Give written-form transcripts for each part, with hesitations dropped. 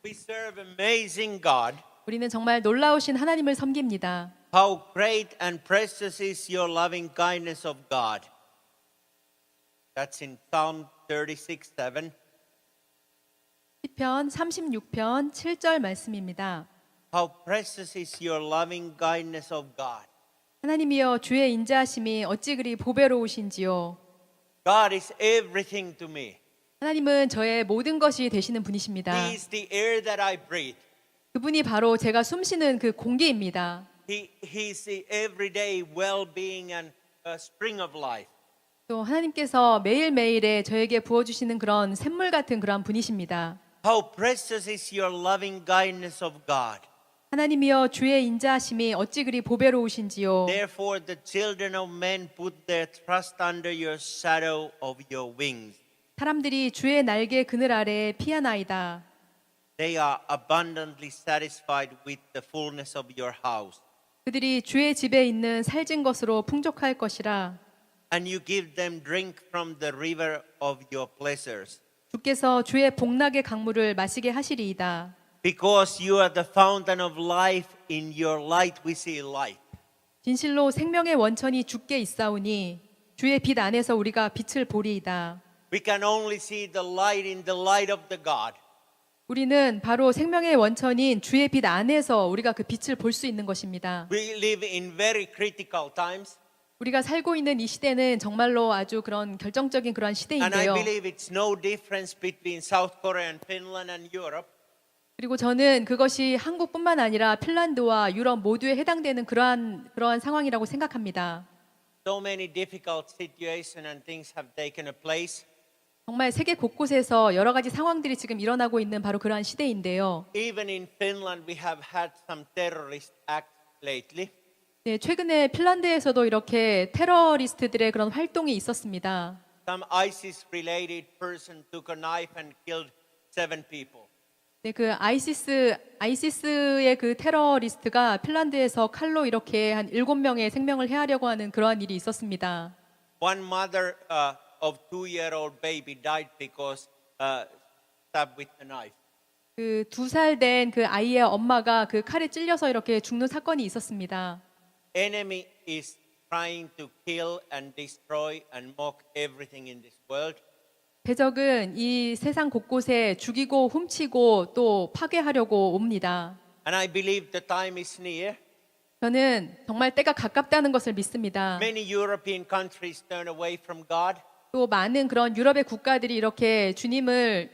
We serve amazing God. 우리는 정말 놀라우신 하나님을 섬깁니다. How great and precious is your loving kindness of God. That's in Psalm 36:7. 시편 36편 7절 말씀입니다. How precious is your loving kindness of God. 하나님이여 주의 인자하심이 어찌 그리 보배로우신지요. God is everything to me. 하나님은 저의 모든 것이 되시는 분이십니다. He is the air that I breathe. 그분이 바로 제가 숨쉬는 그 공기입니다. He is the everyday well-being and spring of life. 또 하나님께서 매일매일에 저에게 부어주시는 그런 샘물 같은 그런 분이십니다. How precious is your loving kindness of God. 하나님이여 주의 인자하심이 어찌 그리 보배로우신지요. Therefore the children of men put their trust under your shadow of your wings. 사람들이 주의 날개 그늘 아래에 피하나이다. They are abundantly satisfied with the fullness of your house. 그들이 주의 집에 있는 살진 것으로 풍족할 것이라. And you give them drink from the river of your pleasures. 주께서 주의 복락의 강물을 마시게 하시리이다. Because you are the fountain of life, in your light we see light. 진실로 생명의 원천이 주께 있사오니 주의 빛 안에서 우리가 빛을 보리이다. We can only see the light in the light of the God. 우리는 바로 생명의 원천인 주의 빛 안에서 우리가 그 빛을 볼 수 있는 것입니다. We live in very critical times. 우리가 살고 있는 이 시대는 정말로 아주 그런 결정적인 그러한 And I 시대인데요. believe it's no difference between South Korea and Finland and Europe. 그리고 저는 그것이 한국뿐만 아니라 핀란드와 유럽 모두에 해당되는 그러한 상황이라고 생각합니다. So many difficult situations and things have taken a place. 정말 세계 곳곳에서 여러 가지 상황들이 지금 일어나고 있는 바로 그러한 시대인데요. Even in Finland we have had some terrorist acts lately. 네, 최근에 핀란드에서도 이렇게 테러리스트들의 그런 활동이 있었습니다. Some ISIS-related person took a knife and killed 7 people. 네, 그 아이시스의 그 테러리스트가 핀란드에서 칼로 이렇게 한 7명의 생명을 해하려고 하는 그러한 일이 있었습니다. One mother of 2-year-old baby died because stabbed with a knife. 그 2살 된 그 아이의 엄마가 그 칼에 찔려서 이렇게 죽는 사건이 있었습니다. Enemy is trying to kill and destroy and mock everything in this world. 대적은 이 세상 곳곳에 죽이고 훔치고 또 파괴하려고 옵니다. And I believe the time is near. 저는 정말 때가 가깝다는 것을 믿습니다. Many European countries turn away from God. 또 많은 그런 유럽의 국가들이 이렇게 주님으로부터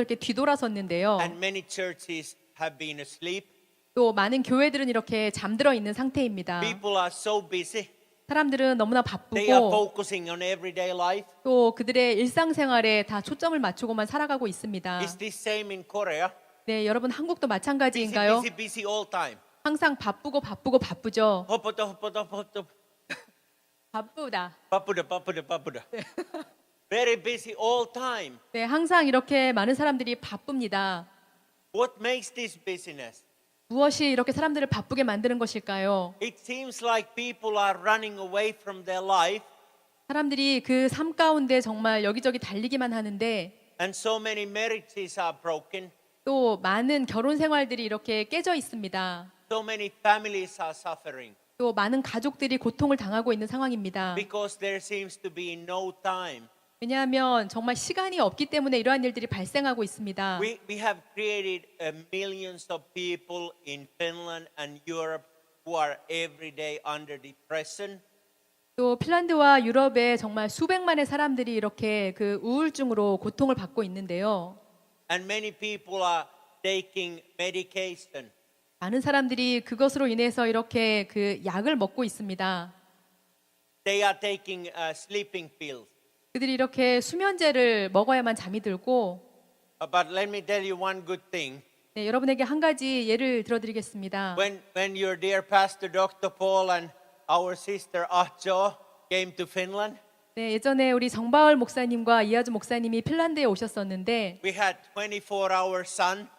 이렇게 뒤돌아섰는데요. And many churches have been asleep. 또 많은 교회들은 이렇게 잠들어 있는 상태입니다. People are so busy. 사람들은 너무나 They are 바쁘고 focusing on everyday life. 또 그들의 일상생활에 다 초점을 맞추고만 살아가고 있습니다. Is this same in Korea? 네, 여러분 한국도 Busy, 마찬가지인가요? busy, busy all time. 항상 바쁘죠. 바쁘다. 바쁘다. Very busy all time. 네, 항상 이렇게 많은 사람들이 바쁩니다. What makes this busyness? 무엇이 이렇게 사람들을 바쁘게 만드는 것일까요? It seems like people are running away from their life, 사람들이 그 삶 가운데 정말 여기저기 달리기만 하는데 and so many marriages are broken. 또 많은 결혼 생활들이 이렇게 깨져 있습니다. So many families are suffering 또 많은 가족들이 고통을 당하고 있는 상황입니다. because there seems to be no time. 왜냐하면 정말 시간이 없기 때문에 이러한 일들이 발생하고 있습니다. We have created millions of people in Finland and Europe who are every day under depression. 또 핀란드와 유럽에 정말 수백만의 사람들이 이렇게 그 우울증으로 고통을 받고 있는데요. And many people are taking medication. 많은 사람들이 그것으로 인해서 이렇게 그 약을 먹고 있습니다. They are taking sleeping pills. 그들이 이렇게 수면제를 먹어야만 잠이 들고 But let me tell you one good thing. 네, 여러분에게 한 가지 예를 들어드리겠습니다. When your dear pastor Dr. Paul and our sister Ahjo came to Finland, 네, 예전에 우리 정바울 목사님과 이하주 목사님이 핀란드에 오셨었는데 we had 24-hour sun.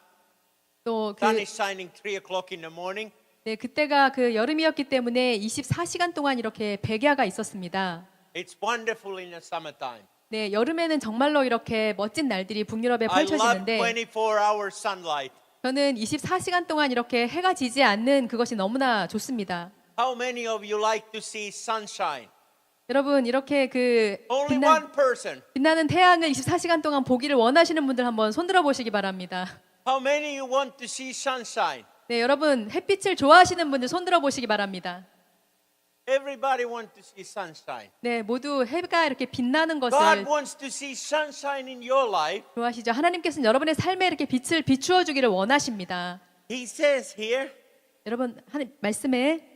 또 Sun 그 is shining 3 o'clock in the morning. 네, 그때가 그 여름이었기 때문에 24시간 동안 이렇게 백야가 있었습니다. It's wonderful in the summertime. 네, 여름에는 정말로 이렇게 멋진 날들이 북유럽에 I love 펼쳐지는데 24-hour sunlight. 저는 24시간 동안 이렇게 해가 지지 않는 그것이 너무나 좋습니다. How many of you like to see sunshine? 여러분 이렇게 그 Only one person. 빛나는 태양을 24시간 동안 보기를 원하시는 분들 한번 손들어 보시기 바랍니다. How many you want to see sunshine? 네, 여러분 햇빛을 좋아하시는 분들 손들어 보시기 바랍니다. Everybody wants to see sunshine. 네, 모두 해가 이렇게 빛나는 God 것을 wants to see sunshine in your life. 좋아하시죠? 하나님께서는 여러분의 삶에 이렇게 빛을 비추어 주기를 원하십니다. He says here, 여러분 하나님 말씀에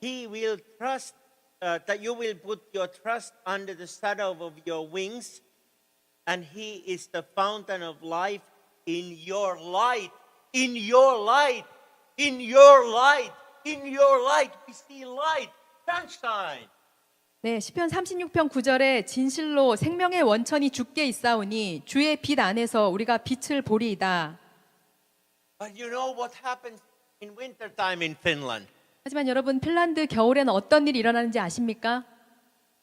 He will trust that you will put your trust under the shadow of your wings, and He is the fountain of life in your light. In your light. In your light. In your light. We see light, sunshine. 네, 시편 36편 9절에 진실로 생명의 원천이 주께 있사오니 주의 빛 안에서 우리가 빛을 보리이다. But you know what happens in winter time in Finland? 하지만 여러분 핀란드 겨울에는 어떤 일이 일어나는지 아십니까?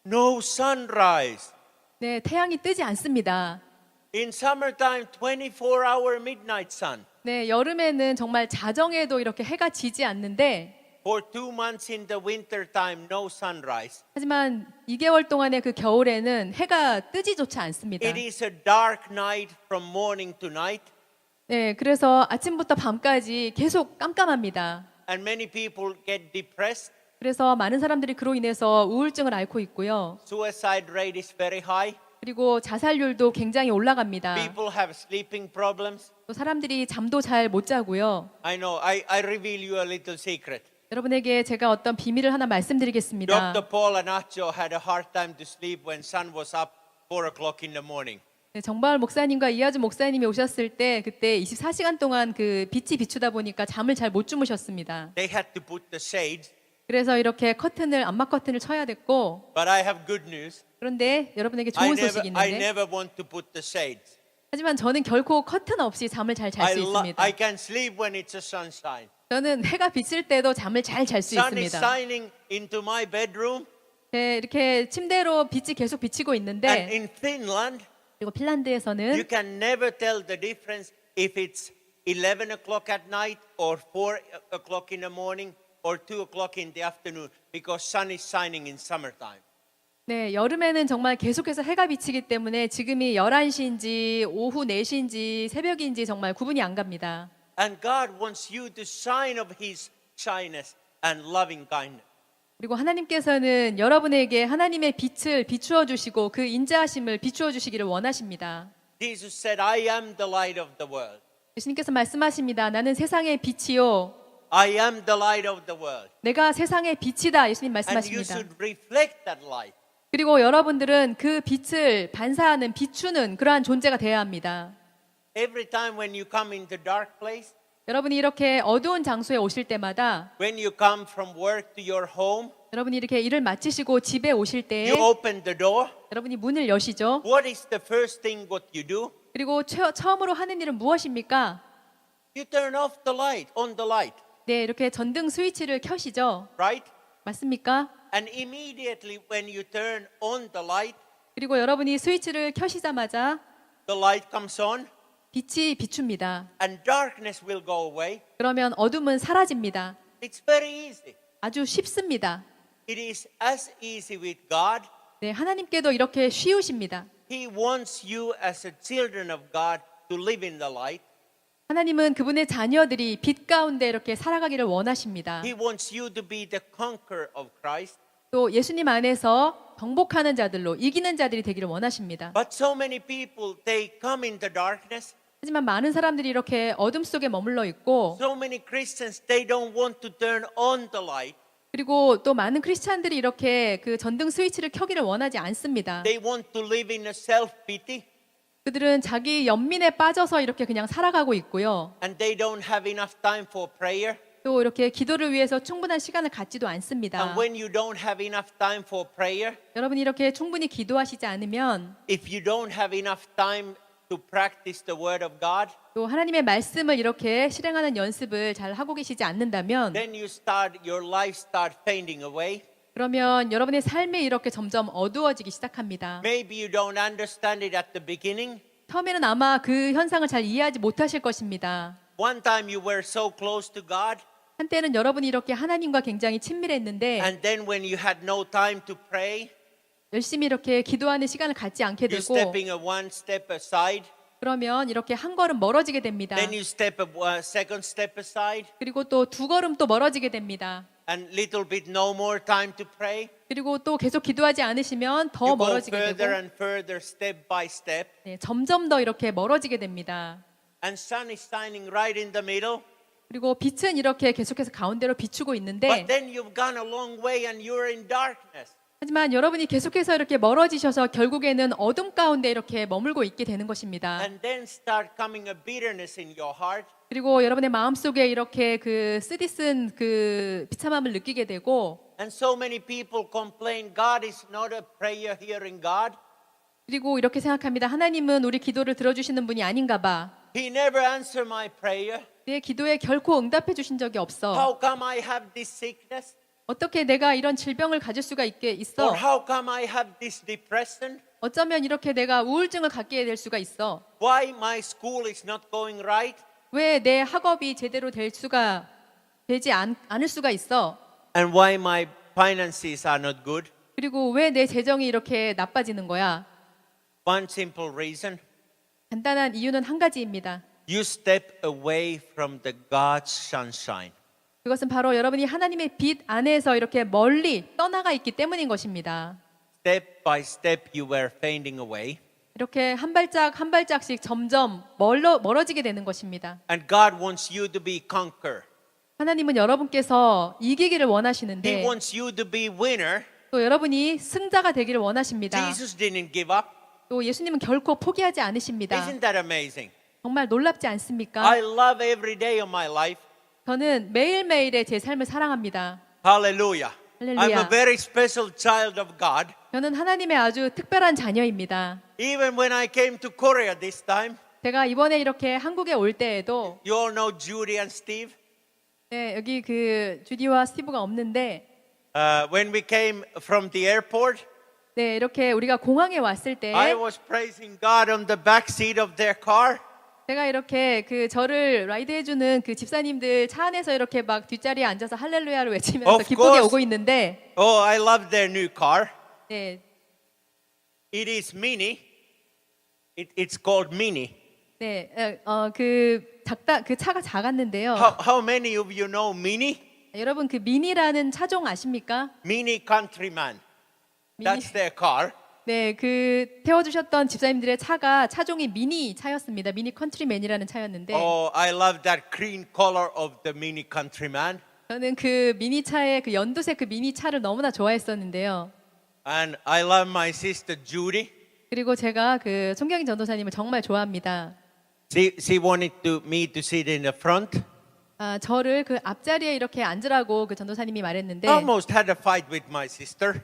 No sunrise. 네, 태양이 뜨지 않습니다. In summertime, 24-hour midnight sun. 네, 여름에는 정말 자정에도 이렇게 해가 지지 않는데 For 2 months in the winter time, no sunrise. 하지만 2개월 동안의 그 겨울에는 해가 뜨지조차 않습니다. It is a dark night from morning to night, 네, 그래서 아침부터 밤까지 계속 깜깜합니다. and many people get depressed. 그래서 많은 사람들이 그로 인해서 우울증을 앓고 있고요. Suicide rate is very high. 그리고 자살률도 굉장히 올라갑니다. People have sleeping problems. 또 사람들이 잠도 잘 못 자고요. I know, I reveal you a little secret. 여러분에게 제가 어떤 비밀을 하나 말씀드리겠습니다. Dr. Paul Anacho had a hard time to sleep when sun was up 4 o'clock in the morning. 네, 정바울 목사님과 이하준 목사님이 오셨을 때 그때 24시간 동안 그 빛이 비추다 보니까 잠을 잘 못 주무셨습니다. They had to put the shades. 그래서 이렇게 암막 커튼을 쳐야 됐고 But I have good news. 그런데 여러분에게 I 좋은 소식이 I 있는데 never want to put the shades. 하지만 저는 결코 커튼 없이 잠을 잘 잘 수 있습니다. I can sleep when it's a sunshine. 저는 해가 비칠 때도 잠을 잘 잘 수 Sun is 있습니다. shining into my bedroom. 네, 이렇게 침대로 빛이 계속 비치고 And 있는데 in Finland, 그리고 you 핀란드에서는 can never tell the difference if it's 11 o'clock at night or 4 o'clock in the morning or 2 o'clock in the afternoon because sun is shining in summertime. 네, 여름에는 정말 계속해서 해가 비치기 때문에 지금이 11시인지 오후 4시인지 새벽인지 정말 구분이 안 갑니다. And God wants you to shine of His shyness and loving kindness. 그리고 하나님께서는 여러분에게 하나님의 빛을 비추어 주시고 그 인자하심을 비추어 주시기를 원하십니다. Jesus said, I am the light of the world. 예수님께서 말씀하십니다. 나는 세상의 빛이요. I am the light of the world. 내가 세상의 빛이다. 예수님 And you 말씀하십니다. should reflect that light. 그리고 여러분들은 그 빛을 반사하는 비추는 그러한 존재가 되어야 합니다. Every time when you come into dark place, 여러분이 이렇게 어두운 장소에 오실 때마다 when you come from work to your home, 여러분이 이렇게 일을 마치시고 집에 오실 때에 you open the door. 여러분이 문을 여시죠. What is the first thing what you do? 그리고 처음으로 하는 일은 무엇입니까? You turn off the light, on the light, 네, 이렇게 전등 스위치를 켜시죠. right? 맞습니까? And immediately when you turn on the light, 그리고 여러분이 스위치를 켜시자마자 the light comes on 빛이 비춥니다. and darkness will go away. 그러면 어둠은 사라집니다. It's very easy. 아주 쉽습니다. It is as easy with God. 네, 하나님께도 이렇게 쉬우십니다. He wants you as a children of God to live in the light. 하나님은 그분의 자녀들이 빛 가운데 이렇게 살아가기를 원하십니다. He wants you to be the conqueror of Christ. 또 예수님 안에서 정복하는 자들로 이기는 자들이 되기를 원하십니다. But so many people, they come into darkness. 하지만 많은 사람들이 이렇게 어둠 속에 머물러 있고 So many Christians, they don't want to turn on the light. 그리고 또 많은 크리스찬들이 이렇게 그 전등 스위치를 켜기를 원하지 않습니다. They want to live in a self-pity. 그들은 자기 연민에 빠져서 이렇게 그냥 살아가고 있고요. And they don't have enough time for prayer. 또 이렇게 기도를 위해서 충분한 시간을 갖지도 않습니다. And when you don't have enough time for prayer, 여러분이 이렇게 충분히 기도하시지 않으면 if you don't have enough time to practice the word of God, 또 하나님의 말씀을 이렇게 실행하는 연습을 잘 하고 계시지 않는다면 then your life start fading away. 그러면 여러분의 삶이 이렇게 점점 어두워지기 시작합니다. Maybe you don't understand it at the beginning. 처음에는 아마 그 현상을 잘 이해하지 못하실 것입니다. One time you were so close to God, 한때는 여러분이 이렇게 하나님과 굉장히 친밀했는데 and then when you had no time to pray, 열심히 이렇게 기도하는 시간을 갖지 않게 you're 되고 stepping a one step aside, 그러면 이렇게 한 걸음 멀어지게 됩니다. then you step a second step aside, 그리고 또 두 걸음 또 멀어지게 됩니다. and little bit no more time to pray. 그리고 또 계속 기도하지 않으시면 더 You go 멀어지게 further 되고 and further, step by step, 네, 점점 더 이렇게 멀어지게 됩니다. and sun is shining right in the middle. 그리고 빛은 이렇게 계속해서 가운데로 비추고 있는데 But then you've gone a long way and you're in darkness. 하지만 여러분이 계속해서 이렇게 멀어지셔서 결국에는 어둠 가운데 이렇게 머물고 있게 되는 것입니다. And then start coming a bitterness in your heart. 그리고 여러분의 마음속에 이렇게 그 쓰디쓴 그 비참함을 느끼게 되고 And so many people complain, God is not a prayer hearing God. 그리고 이렇게 생각합니다. 하나님은 우리 기도를 들어주시는 분이 아닌가 봐. He never answered my prayer. 내 기도에 결코 응답해 주신 적이 없어. How come I have this sickness? 어떻게 내가 이런 질병을 가질 수가 있어? Or how come I have this depression? 어쩌면 이렇게 내가 우울증을 갖게 될 수가 있어. Why my school is not going right? 왜 내 학업이 제대로 되지 않을 수가 있어? And why my finances are not good? 그리고 왜 내 재정이 이렇게 나빠지는 거야? One simple reason. 간단한 이유는 한 가지입니다. You step away from the God's sunshine. 그것은 바로 여러분이 하나님의 빛 안에서 이렇게 멀리 떠나가 있기 때문인 것입니다. Step by step you were fading away. 이렇게 한 발짝 한 발짝씩 점점 멀어지게 되는 것입니다. And God wants you to be conqueror. 하나님은 여러분께서 이기기를 He 원하시는데 wants you to be winner. 또 여러분이 승자가 되기를 원하십니다. Jesus didn't give up. 또 예수님은 결코 포기하지 않으십니다. Isn't that amazing? 정말 놀랍지 않습니까? I love every day of my life. 저는 매일매일의 제 삶을 사랑합니다. Hallelujah. I'm a 할렐루야. very special child of God. 저는 하나님의 아주 특별한 자녀입니다. Even when I came to Korea this time, 제가 이번에 이렇게 한국에 올 때에도 you all know Judy and Steve. 네, 여기 그 주디와 스티브가 없는데 When we came from the airport, 네, 이렇게 우리가 공항에 왔을 때 I was praising God on the back seat of their car. 제가 이렇게 그 저를 라이드해 주는 그 집사님들 차 안에서 이렇게 막 뒷자리에 앉아서 할렐루야를 외치면서 Of 기쁘게 course. 오고 있는데 Oh, I love their new car. 네, It is mini. It's called mini. 네, 그 차가 작았는데요. How many of you know mini? 여러분 그 미니라는 차종 아십니까? Mini Countryman. 미니. That's their car. 네, 그 태워주셨던 집사님들의 차종이 미니 차였습니다. 미니 컨트리맨이라는 차였는데 Oh, I love that green color of the Mini Countryman. 저는 그 미니 차의 그 연두색 그 미니 차를 너무나 좋아했었는데요. And I love my sister Judy. 그리고 제가 그 송경인 전도사님을 정말 좋아합니다. She wanted me to sit in the front. 저를 그 앞자리에 이렇게 앉으라고 그 전도사님이 말했는데 Almost had a fight with my sister.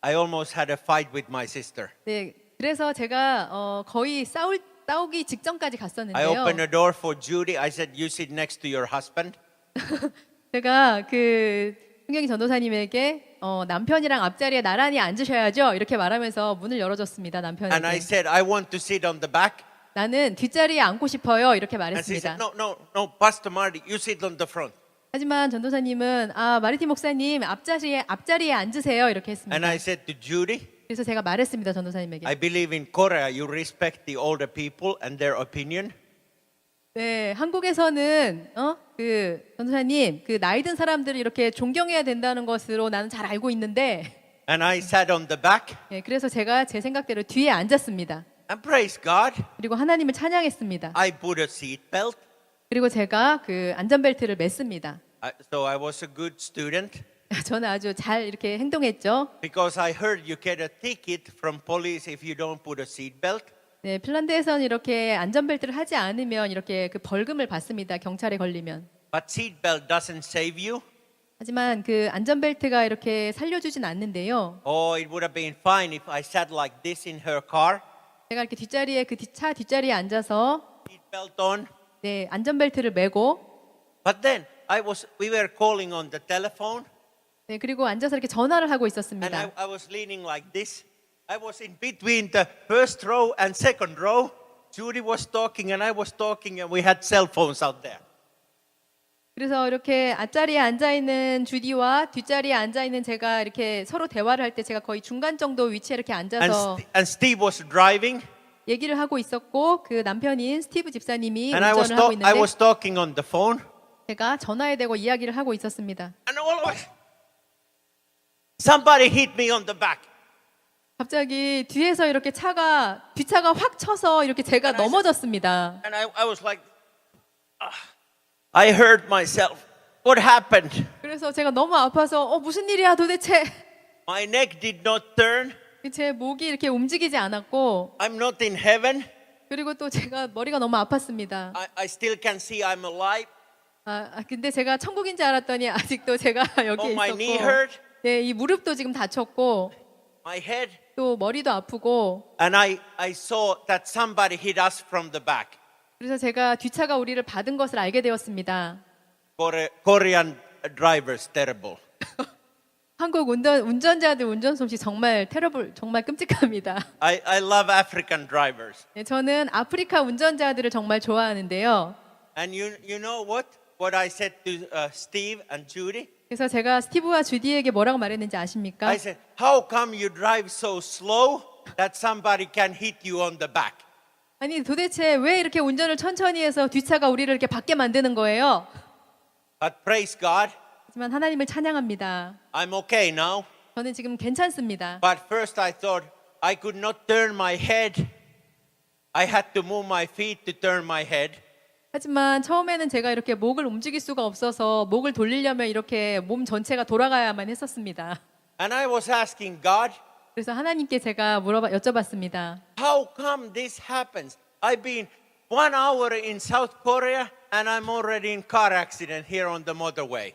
I almost had a fight with my sister. 네, 그래서 제가 거의 싸우기 직전까지 I 갔었는데요. opened a door for Judy. I said, "You sit next to your husband." 제가 그 송경인 전도사님에게 남편이랑 앞자리에 나란히 앉으셔야죠 이렇게 말하면서 문을 열어줬습니다. And I 남편에게. said, "I want to sit on the back." 나는 뒷자리에 앉고 싶어요 이렇게 And she said, 말했습니다. No, Pastor Marty, you sit on the front." 하지만 전도사님은 마리티 목사님 앞자리에 앉으세요 이렇게 했습니다. And I said to Judy, 그래서 제가 말했습니다 전도사님에게. I believe in Korea you respect the older people and their opinion. 네, 한국에서는 그 전도사님 그 나이 든 사람들을 이렇게 존경해야 된다는 것으로 나는 잘 알고 있는데. And I sat on the back 네, 그래서 제가 제 생각대로 뒤에 앉았습니다. and praise God. 그리고 하나님을 찬양했습니다. I put a seat belt. 그리고 제가 그 안전벨트를 맸습니다. So I was a good student 저는 아주 잘 이렇게 행동했죠. because I heard you get a ticket from police if you don't put a seat belt. 네, 핀란드에서는 이렇게 안전벨트를 하지 않으면 이렇게 그 벌금을 받습니다. 경찰에 걸리면. But seat belt doesn't save you. 하지만 그 안전벨트가 이렇게 살려주진 않는데요. Oh, it would have been fine if I sat like this in her car. 제가 이렇게 뒷자리에 차 뒷자리에 앉아서 Seat belt on. 네, 안전벨트를 매고 But then we were calling on the telephone. 네, 그리고 앉아서 이렇게 전화를 하고 And 있었습니다. I was leaning like this. I was in between the first row and second row. Judy was talking and I was talking and we had cell phones out there. 그래서 이렇게 앞자리에 앉아 있는 주디와 뒷자리에 앉아 있는 제가 이렇게 서로 대화를 할 때 제가 거의 중간 정도 위치에 이렇게 앉아서 And Steve was driving 얘기를 하고 있었고 그 남편인 스티브 집사님이 and I 운전을 하고 있는데 was talking on the phone 제가 전화에 대고 이야기를 하고 있었습니다. and all of a somebody hit me on the back. 갑자기 뒤에서 이렇게 뒷차가 확 쳐서 이렇게 제가 넘어졌습니다. And I was like, I hurt myself. What happened? 그래서 제가 너무 아파서 무슨 일이야 도대체? My neck did not turn. 제 목이 이렇게 움직이지 않았고 I'm not in heaven. 그리고 또 제가 머리가 너무 아팠습니다. I still can see I'm alive. 근데 제가 천국인 줄 알았더니 아직도 제가 여기에 my knee 있었고 hurt. 네, 이 무릎도 지금 다쳤고 My head. 또 머리도 아프고 And I saw that somebody hit us from the back. 그래서 제가 뒷차가 우리를 받은 것을 알게 되었습니다. Korean drivers, terrible. 한국 운전자들 운전 솜씨 정말 정말 끔찍합니다. I love African drivers. 네, 저는 아프리카 운전자들을 정말 좋아하는데요. And you know what I said to Steve and Judy? 그래서 제가 스티브와 주디에게 뭐라고 말했는지 아십니까? I said, how come you drive so slow that somebody can hit you on the back? 아니 도대체 왜 이렇게 운전을 천천히 해서 뒷차가 우리를 이렇게 받게 만드는 거예요? But praise God, 하지만 하나님을 찬양합니다. I'm okay now. 저는 지금 괜찮습니다. But first I thought I could not turn my head. I had to move my feet to turn my head. 하지만 처음에는 제가 이렇게 목을 움직일 수가 없어서 목을 돌리려면 이렇게 몸 전체가 돌아가야만 했었습니다. And I was asking God, 그래서 하나님께 제가 여쭤봤습니다. how come this happens? I've been 1 hour in South Korea and I'm already in car accident here on the motorway.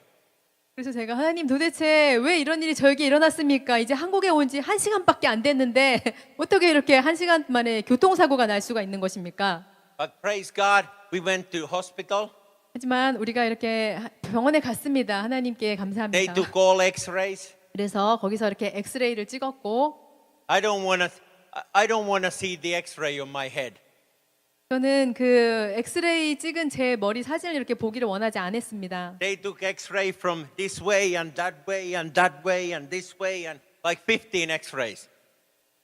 그래서 제가 하나님 도대체 왜 이런 일이 저에게 일어났습니까? 이제 한국에 온 지 1시간밖에 안 됐는데 어떻게 이렇게 1시간 만에 교통사고가 날 수가 있는 것입니까? But praise God, we went to hospital. 하지만 우리가 이렇게 병원에 갔습니다. 하나님께 They 감사합니다. took all x-rays. 그래서 거기서 이렇게 엑스레이를 찍었고 I don't want to see the x-ray on my head. 저는 그 엑스레이 찍은 제 머리 사진을 이렇게 보기를 원하지 않았습니다. They took x-ray from this way and that way and that way and this way and like 15 x-rays.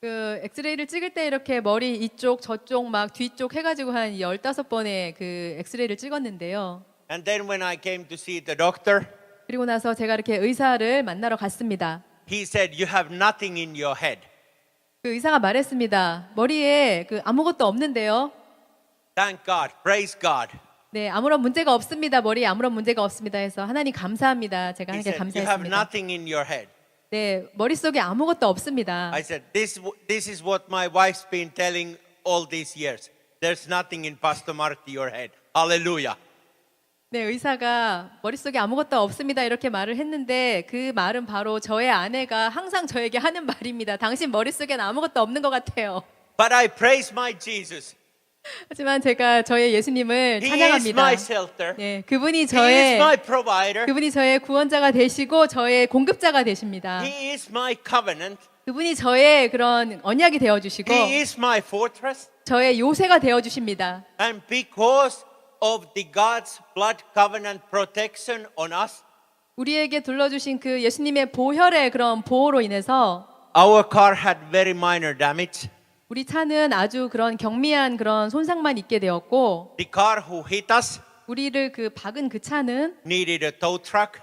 그 엑스레이를 찍을 때 이렇게 머리 이쪽 저쪽 막 뒤쪽 해가지고 한 15번의 그 엑스레이를 찍었는데요. And then when I came to see the doctor, 그리고 나서 제가 이렇게 의사를 만나러 갔습니다. he said, you have nothing in your head. 그 의사가 말했습니다. 머리에 그 아무것도 없는데요. Thank God, praise God. 네, 아무런 문제가 없습니다. 머리에 아무런 문제가 없습니다. 해서 하나님 감사합니다. 제가 He 하나님께 said, you have 감사했습니다. nothing in your head. 네, 머릿속에 아무것도 없습니다. I said, this is what my wife's been telling all these years. There's nothing in Pastor Marty your head. Hallelujah. 네, 의사가 머릿속에 아무것도 없습니다. 이렇게 말을 했는데 그 말은 바로 저의 아내가 항상 저에게 하는 말입니다. 당신 머릿속엔 아무것도 없는 것 같아요. But I praise my Jesus. 하지만 제가 저의 예수님을 He is 찬양합니다. my shelter. 네, 그분이 He is my 저의 provider. 구원자가 되시고 저의 공급자가 되십니다. He is my covenant. 그분이 저의 그런 언약이 되어 주시고 He is my fortress. 저의 요새가 되어 주십니다. And because of the God's blood covenant protection on us, 우리에게 둘러주신 그 예수님의 보혈의 그런 보호로 인해서 our car had very minor damage. 우리 차는 아주 그런 경미한 그런 손상만 있게 되었고 The car who hit us 우리를 그 박은 그 차는 needed a tow truck.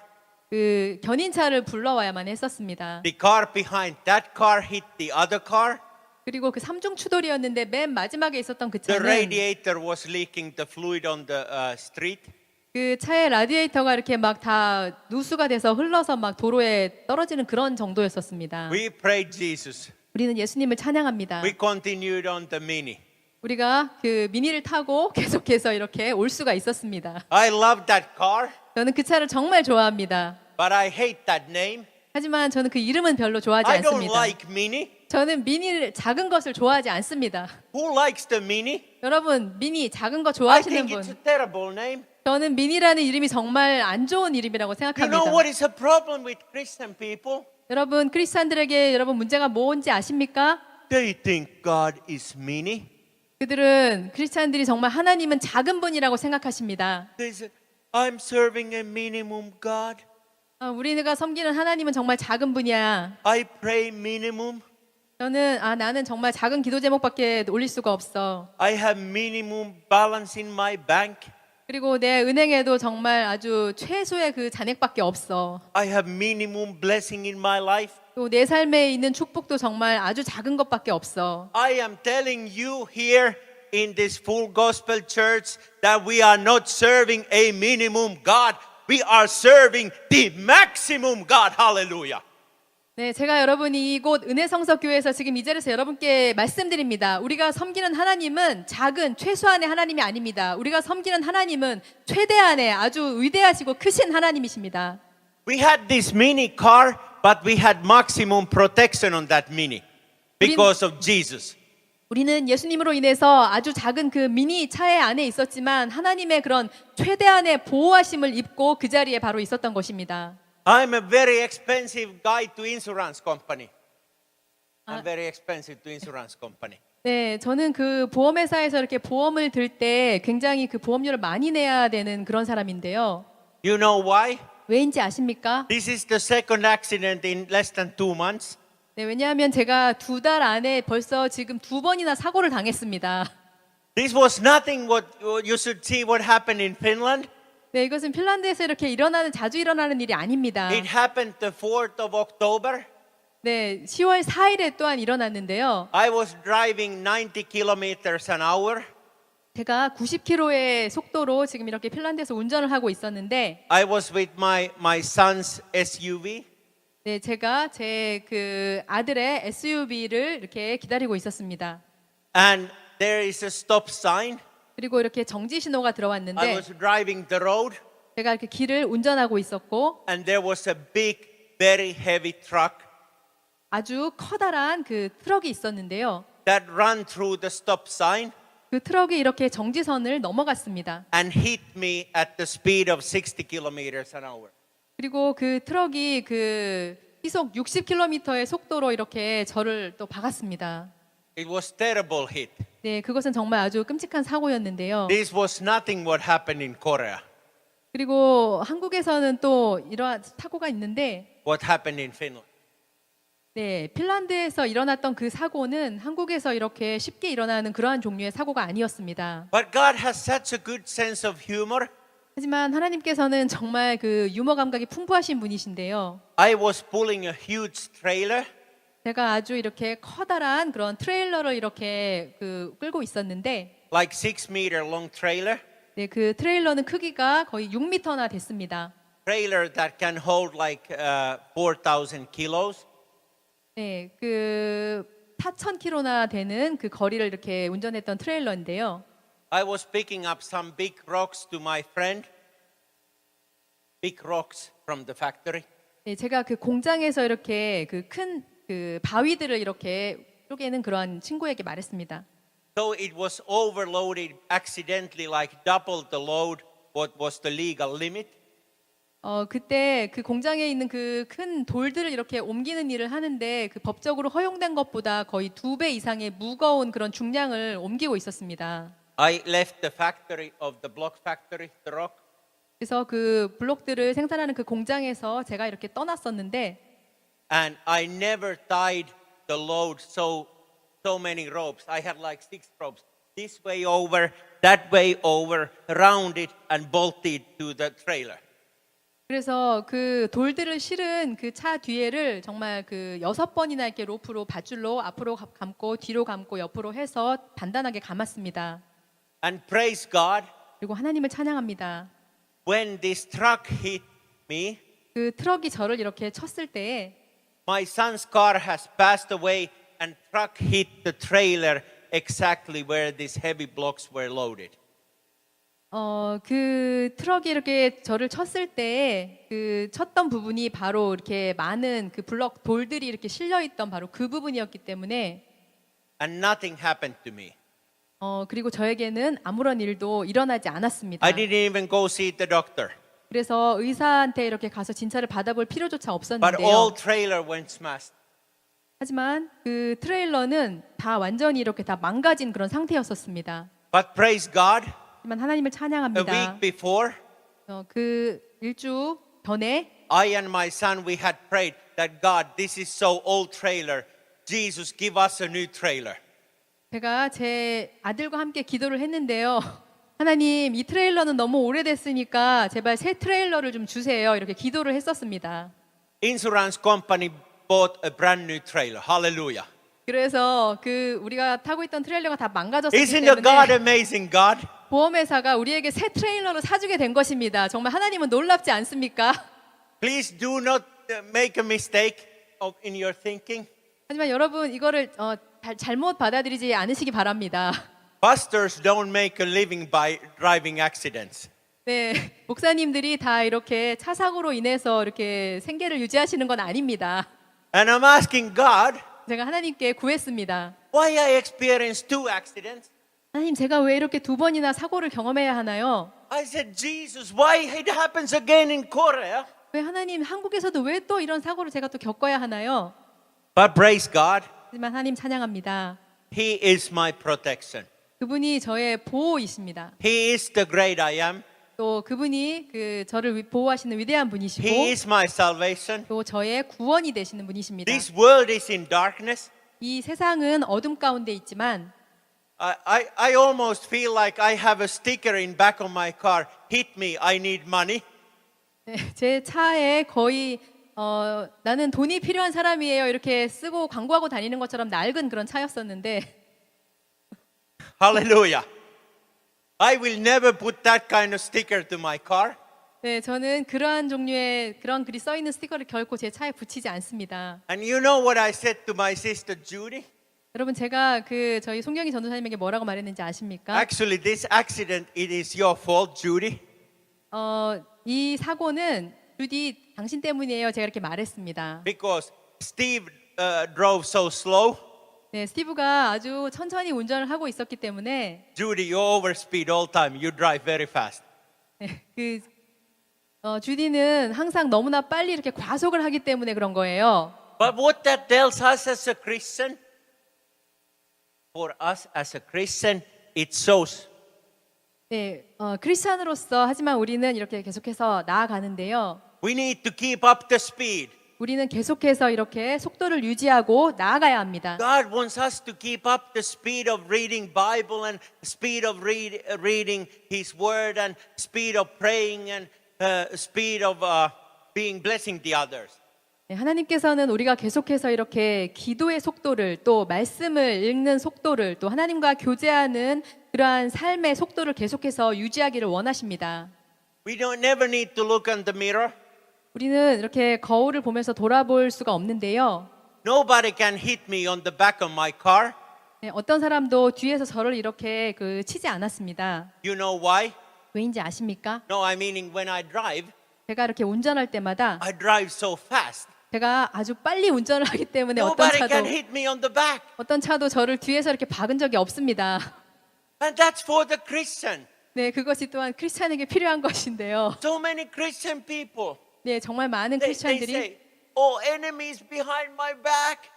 그 견인차를 불러와야만 했었습니다. The car behind that car hit the other car. 그리고 그 삼중 추돌이었는데 맨 마지막에 있었던 그 The 차는 radiator was leaking the fluid on the street. 그 차의 라디에이터가 이렇게 막 다 누수가 돼서 흘러서 막 도로에 떨어지는 그런 정도였었습니다. We prayed Jesus. 우리는 예수님을 찬양합니다. We continued on the Mini. 우리가 그 미니를 타고 계속해서 이렇게 올 수가 있었습니다. I love that car, 저는 그 차를 정말 좋아합니다. but I hate that name. 하지만 저는 그 이름은 별로 좋아하지 I don't 않습니다. like Mini. 저는 미니를 작은 것을 좋아하지 않습니다. Who likes the Mini? 여러분 미니 작은 거 I 좋아하시는 think it's 분 a terrible name. 저는 민이라는 이름이 정말 안 좋은 이름이라고 You know 생각합니다. what is the problem with Christian people? 여러분 크리스찬들에게 여러분 문제가 뭔지 아십니까? They think God is mini. 그들은 크리스찬들이 정말 하나님은 작은 분이라고 생각하십니다. They say, I'm serving a minimum God. 우리가 섬기는 하나님은 정말 작은 분이야. I pray minimum. 나는 정말 작은 기도 제목밖에 올릴 수가 없어. I have minimum balance in my bank. 그리고 내 은행에도 정말 아주 최소의 그 잔액밖에 없어. I have minimum blessing in my life. 또 내 삶에 있는 축복도 정말 아주 작은 것밖에 없어. I am telling you here in this full gospel church that we are not serving a minimum God. We are serving the maximum God. Hallelujah. 네, 제가 여러분이 이곳 은혜성서교회에서 지금 이 자리에서 여러분께 말씀드립니다. 우리가 섬기는 하나님은 작은 최소한의 하나님이 아닙니다. 우리가 섬기는 하나님은 최대한의 아주 위대하시고 크신 하나님이십니다. We had this mini car, but we had maximum protection on that mini because of Jesus. 우리는 예수님으로 인해서 아주 작은 그 미니 차에 안에 있었지만 하나님의 그런 최대한의 보호하심을 입고 그 자리에 바로 있었던 것입니다. I'm a very expensive guy to insurance company. I'm very expensive to insurance company. 네, 저는 그 보험회사에서 이렇게 보험을 들 때 굉장히 그 보험료를 많이 내야 되는 그런 사람인데요. You know why? 왜인지 아십니까? This is the second accident in less than 2 months. 네, 왜냐하면 제가 2달 안에 벌써 지금 2번이나 사고를 당했습니다. This was nothing what you should see what happened in Finland. 네, 이것은 핀란드에서 이렇게 자주 일어나는 일이 아닙니다. It happened the 4th of October. 네, 10월 4일에 또한 일어났는데요. I was driving 90 kilometers an hour. 제가 90km의 속도로 지금 이렇게 핀란드에서 운전을 하고 있었는데, I was with my son's SUV. 네, 제가 제 그 아들의 SUV를 이렇게 기다리고 있었습니다. And there is a stop sign. 그리고 이렇게 정지 신호가 I 들어왔는데, was driving the road 제가 이렇게 길을 운전하고 있었고, and there was a big, very heavy truck 아주 커다란 그 트럭이 있었는데요. that ran through the stop sign 그 트럭이 이렇게 정지선을 넘어갔습니다. and hit me at the speed of 60 kilometers an hour. 그리고 그 트럭이 그 시속 60km의 속도로 이렇게 저를 또 박았습니다. It was terrible hit. 네, 그것은 정말 아주 끔찍한 사고였는데요. This was nothing what happened in Korea. 그리고 한국에서는 또 이러한 사고가 있는데, What happened in Finland. 네, 핀란드에서 일어났던 그 사고는 한국에서 이렇게 쉽게 일어나는 그러한 종류의 사고가 아니었습니다. But God has such a good sense of humor. 하지만 하나님께서는 정말 그 유머 감각이 풍부하신 분이신데요. I was pulling a huge trailer 제가 아주 이렇게 커다란 그런 트레일러를 이렇게 끌고 있었는데, like 6-meter long trailer. 네, 그 트레일러는 크기가 거의 6m나 됐습니다. Trailer that can hold like 4,000 kilos. 네, 그 4,000km나 되는 그 거리를 이렇게 운전했던 트레일러인데요. I was picking up some big rocks to my friend. Big rocks from the factory. 네, 제가 그 공장에서 이렇게 그 큰 그 바위들을 이렇게 쪼개는 그러한 친구에게 말했습니다. So it was overloaded accidentally, like double the load what was the legal limit. 그때 그 공장에 있는 그 큰 돌들을 이렇게 옮기는 일을 하는데 그 법적으로 허용된 것보다 거의 2배 이상의 무거운 그런 중량을 옮기고 있었습니다. I left the factory of the block factory, the rock. 그래서 그 블록들을 생산하는 그 공장에서 제가 이렇게 떠났었는데, And I never tied the load so many ropes. I had like 6 ropes. This way over, that way over, around it and bolted to the trailer. 그래서 그 돌들을 실은 그 차 뒤에를 정말 그 6번이나 이렇게 로프로 밧줄로 앞으로 감고 뒤로 감고 옆으로 해서 단단하게 감았습니다. And praise God, 그리고 하나님을 찬양합니다. when this truck hit me, 그 트럭이 저를 이렇게 쳤을 때에 my son's car has passed away and truck hit the trailer exactly where these heavy blocks were loaded. 그 트럭이 이렇게 저를 쳤을 때에 그 쳤던 부분이 바로 이렇게 많은 그 블럭 돌들이 이렇게 실려 있던 바로 그 부분이었기 때문에 And nothing happened to me. 그리고 저에게는 아무런 일도 일어나지 않았습니다. I didn't even go see the doctor. 그래서 의사한테 이렇게 가서 진찰을 받아볼 필요조차 But 없었는데요. all trailer went smashed. 하지만 그 트레일러는 다 완전히 이렇게 다 망가진 그런 상태였었습니다. But praise God, 하지만 하나님을 a 찬양합니다. week before, 그 일주 전에 I and my son, we had prayed that God, this is so old trailer. Jesus, give us a new trailer. 제가 제 아들과 함께 기도를 했는데요. 하나님, 이 트레일러는 너무 오래됐으니까 제발 새 트레일러를 좀 주세요. 이렇게 기도를 했었습니다. Insurance company bought a brand new trailer. Hallelujah. 그래서 그 우리가 타고 있던 트레일러가 다 망가졌기 Isn't your God 때문에 amazing, God? 보험회사가 우리에게 새 트레일러를 사주게 된 것입니다. 정말 하나님은 놀랍지 않습니까? Please do not make a mistake in your thinking. 하지만 여러분 이거를 잘못 받아들이지 않으시기 바랍니다. Pastors don't make a living by driving accidents. 네, 목사님들이 다 이렇게 차 사고로 인해서 이렇게 생계를 유지하시는 건 아닙니다. And I'm asking God, 제가 하나님께 구했습니다. why I experienced 2 accidents? 하나님, 제가 왜 이렇게 2번이나 사고를 경험해야 하나요? I said, Jesus, why it happens again in Korea? 왜 하나님, 한국에서도 왜 또 이런 사고를 제가 또 겪어야 하나요? But praise God, 하지만 하나님 찬양합니다. He is my protection. 그분이 저의 보호이십니다. He is the great I am. 또 그분이 저를 보호하시는 위대한 분이시고 He is my salvation. 또 저의 구원이 되시는 분이십니다. This world is in darkness. 이 세상은 어둠 가운데 있지만 I almost feel like I have a sticker in back of my car. Hit me, I need money. 네, 제 차에 거의 나는 돈이 필요한 사람이에요 이렇게 쓰고 광고하고 다니는 것처럼 낡은 그런 차였었는데 Hallelujah. I will never put that kind of sticker to my car. 네, 저는 그러한 종류의 그런 글이 써 있는 스티커를 결코 제 차에 붙이지 않습니다. And you know what I said to my sister Judy? 여러분 제가 저희 송경희 전도사님에게 뭐라고 말했는지 아십니까? Actually, this accident, it is your fault, Judy. 이 사고는 주디 당신 때문이에요. 제가 이렇게 말했습니다. Because Steve drove so slow. 네, 스티브가 아주 천천히 운전을 하고 있었기 때문에 Judy, you overspeed all time. You drive very fast. 네, 주디는 항상 너무나 빨리 이렇게 과속을 하기 때문에 그런 거예요. But what that tells us as a Christian, for us as a Christian, it shows 네, 크리스찬으로서 하지만 우리는 이렇게 계속해서 나아가는데요. we need to keep up the speed. 우리는 계속해서 이렇게 속도를 유지하고 나아가야 합니다. God wants us to keep up the speed of reading Bible and speed of reading His Word and speed of praying and speed of being blessing the others. 네, 하나님께서는 우리가 계속해서 이렇게 기도의 속도를 또 말씀을 읽는 속도를 또 하나님과 교제하는 그러한 삶의 속도를 계속해서 유지하기를 원하십니다. We don't never need to look in the mirror. 우리는 이렇게 거울을 보면서 돌아볼 수가 없는데요. Nobody can hit me on the back of my car. 네, 어떤 사람도 뒤에서 저를 이렇게 치지 않았습니다. You know why? 왜인지 아십니까? No, I meaning when I drive, 제가 이렇게 운전할 때마다 I drive so fast. 제가 아주 빨리 운전을 하기 때문에 Nobody can hit me on the back. 어떤 차도 저를 뒤에서 이렇게 박은 적이 없습니다. And that's for the Christian. 네, 그것이 또한 크리스찬에게 필요한 것인데요. So many Christian people, 네, 정말 많은 they 크리스찬들이 say, oh, enemies behind my back.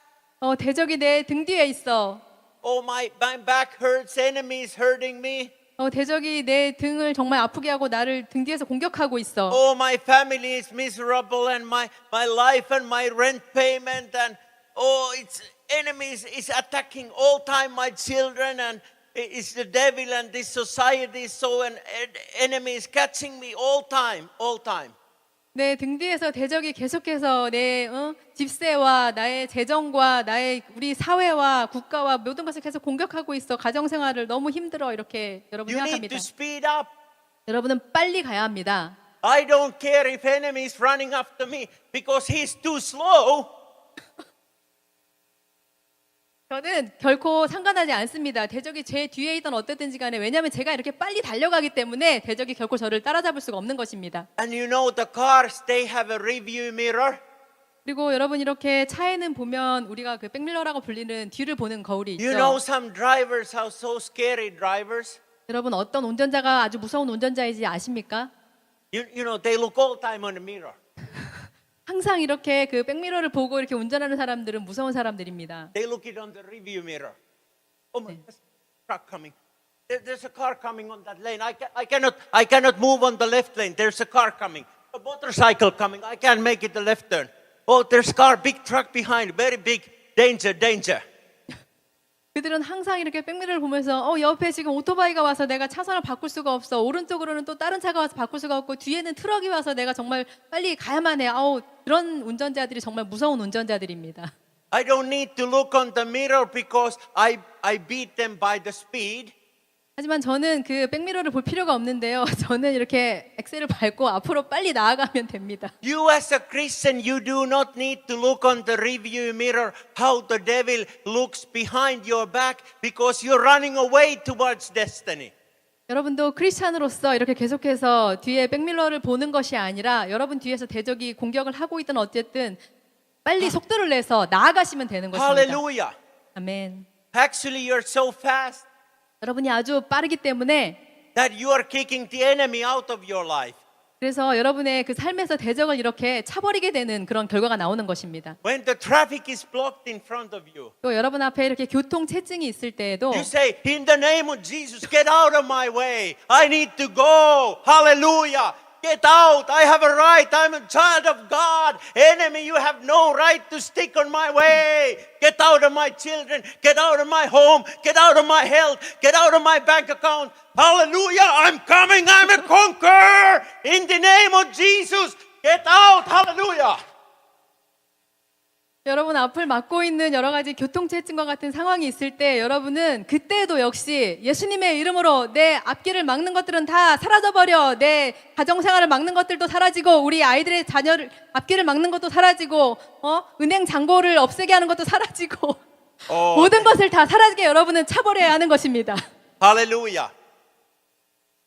대적이 내 등 뒤에 있어. Oh, my back hurts, enemies hurting me. 대적이 내 등을 정말 아프게 하고 나를 등 뒤에서 공격하고 있어. Oh, my family is miserable and my life and my rent payment and oh, it's enemies is attacking all time my children and it's the devil and this society is so an enemy is catching me all time. 내 등 뒤에서 대적이 계속해서 내 집세와 나의 재정과 나의 우리 사회와 국가와 모든 것을 계속 공격하고 있어. 가정 생활을 너무 힘들어 이렇게 여러분 You need 생각합니다. to speed up. 여러분은 빨리 가야 합니다. I don't care if enemy is running after me because he's too slow. 저는 결코 상관하지 않습니다. 대적이 제 뒤에 있던 어땠든지 간에 왜냐하면 제가 이렇게 빨리 달려가기 때문에 대적이 결코 저를 따라잡을 수가 없는 것입니다. And you know the cars, they have a review mirror. 그리고 여러분 이렇게 차에는 보면 우리가 그 백밀러라고 불리는 뒤를 보는 거울이 You know 있죠. some drivers how so scary drivers. 여러분 어떤 운전자가 아주 무서운 운전자인지 아십니까? You know they look all time on the mirror. 항상 이렇게 그 백미러를 보고 이렇게 운전하는 사람들은 무서운 사람들입니다. They look it on the review mirror. Oh my, there's a truck coming. There's a car coming on that lane. I cannot move on the left lane. There's a car coming. A motorcycle coming. I can't make it the left turn. Oh, there's car, big truck behind. Very big. Danger, danger. 그들은 항상 이렇게 백미러를 보면서 옆에 지금 오토바이가 와서 내가 차선을 바꿀 수가 없어. 오른쪽으로는 또 다른 차가 와서 바꿀 수가 없고 뒤에는 트럭이 와서 내가 정말 빨리 가야만 해. 그런 운전자들이 정말 무서운 운전자들입니다. I don't need to look on the mirror because I beat them by the speed. 하지만 저는 그 백미러를 볼 필요가 없는데요. 저는 이렇게 엑셀을 밟고 앞으로 빨리 나아가면 됩니다. You as a Christian, you do not need to look on the review mirror how the devil looks behind your back because you're running away towards destiny. 여러분도 크리스찬으로서 이렇게 계속해서 뒤에 백밀러를 보는 것이 아니라 여러분 뒤에서 대적이 공격을 하고 있든 어쨌든 빨리 속도를 내서 나아가시면 되는 것입니다. Hallelujah. 아멘. Actually, you're so fast 여러분이 아주 빠르기 때문에 that you are kicking the enemy out of your life. 그래서 여러분의 그 삶에서 대적을 이렇게 차버리게 되는 그런 결과가 나오는 것입니다. When the traffic is blocked in front of you, 또 여러분 앞에 이렇게 교통 체증이 있을 때에도 you say, in the name of Jesus, get out of my way. I need to go. Hallelujah. Get out. I have a right. I'm a child of God. Enemy, you have no right to stick on my way. Get out of my children. Get out of my home. Get out of my health. Get out of my bank account. Hallelujah. I'm coming. I'm a conqueror. In the name of Jesus. Get out. Hallelujah. 여러분 앞을 막고 있는 여러 가지 교통체증과 같은 상황이 있을 때 여러분은 그때도 역시 예수님의 이름으로 내 앞길을 막는 것들은 다 사라져버려. 내 가정생활을 막는 것들도 사라지고 우리 아이들의 자녀를 앞길을 막는 것도 사라지고 은행 잔고를 없애게 하는 것도 사라지고 모든 것을 다 사라지게 여러분은 차버려야 하는 것입니다. Hallelujah.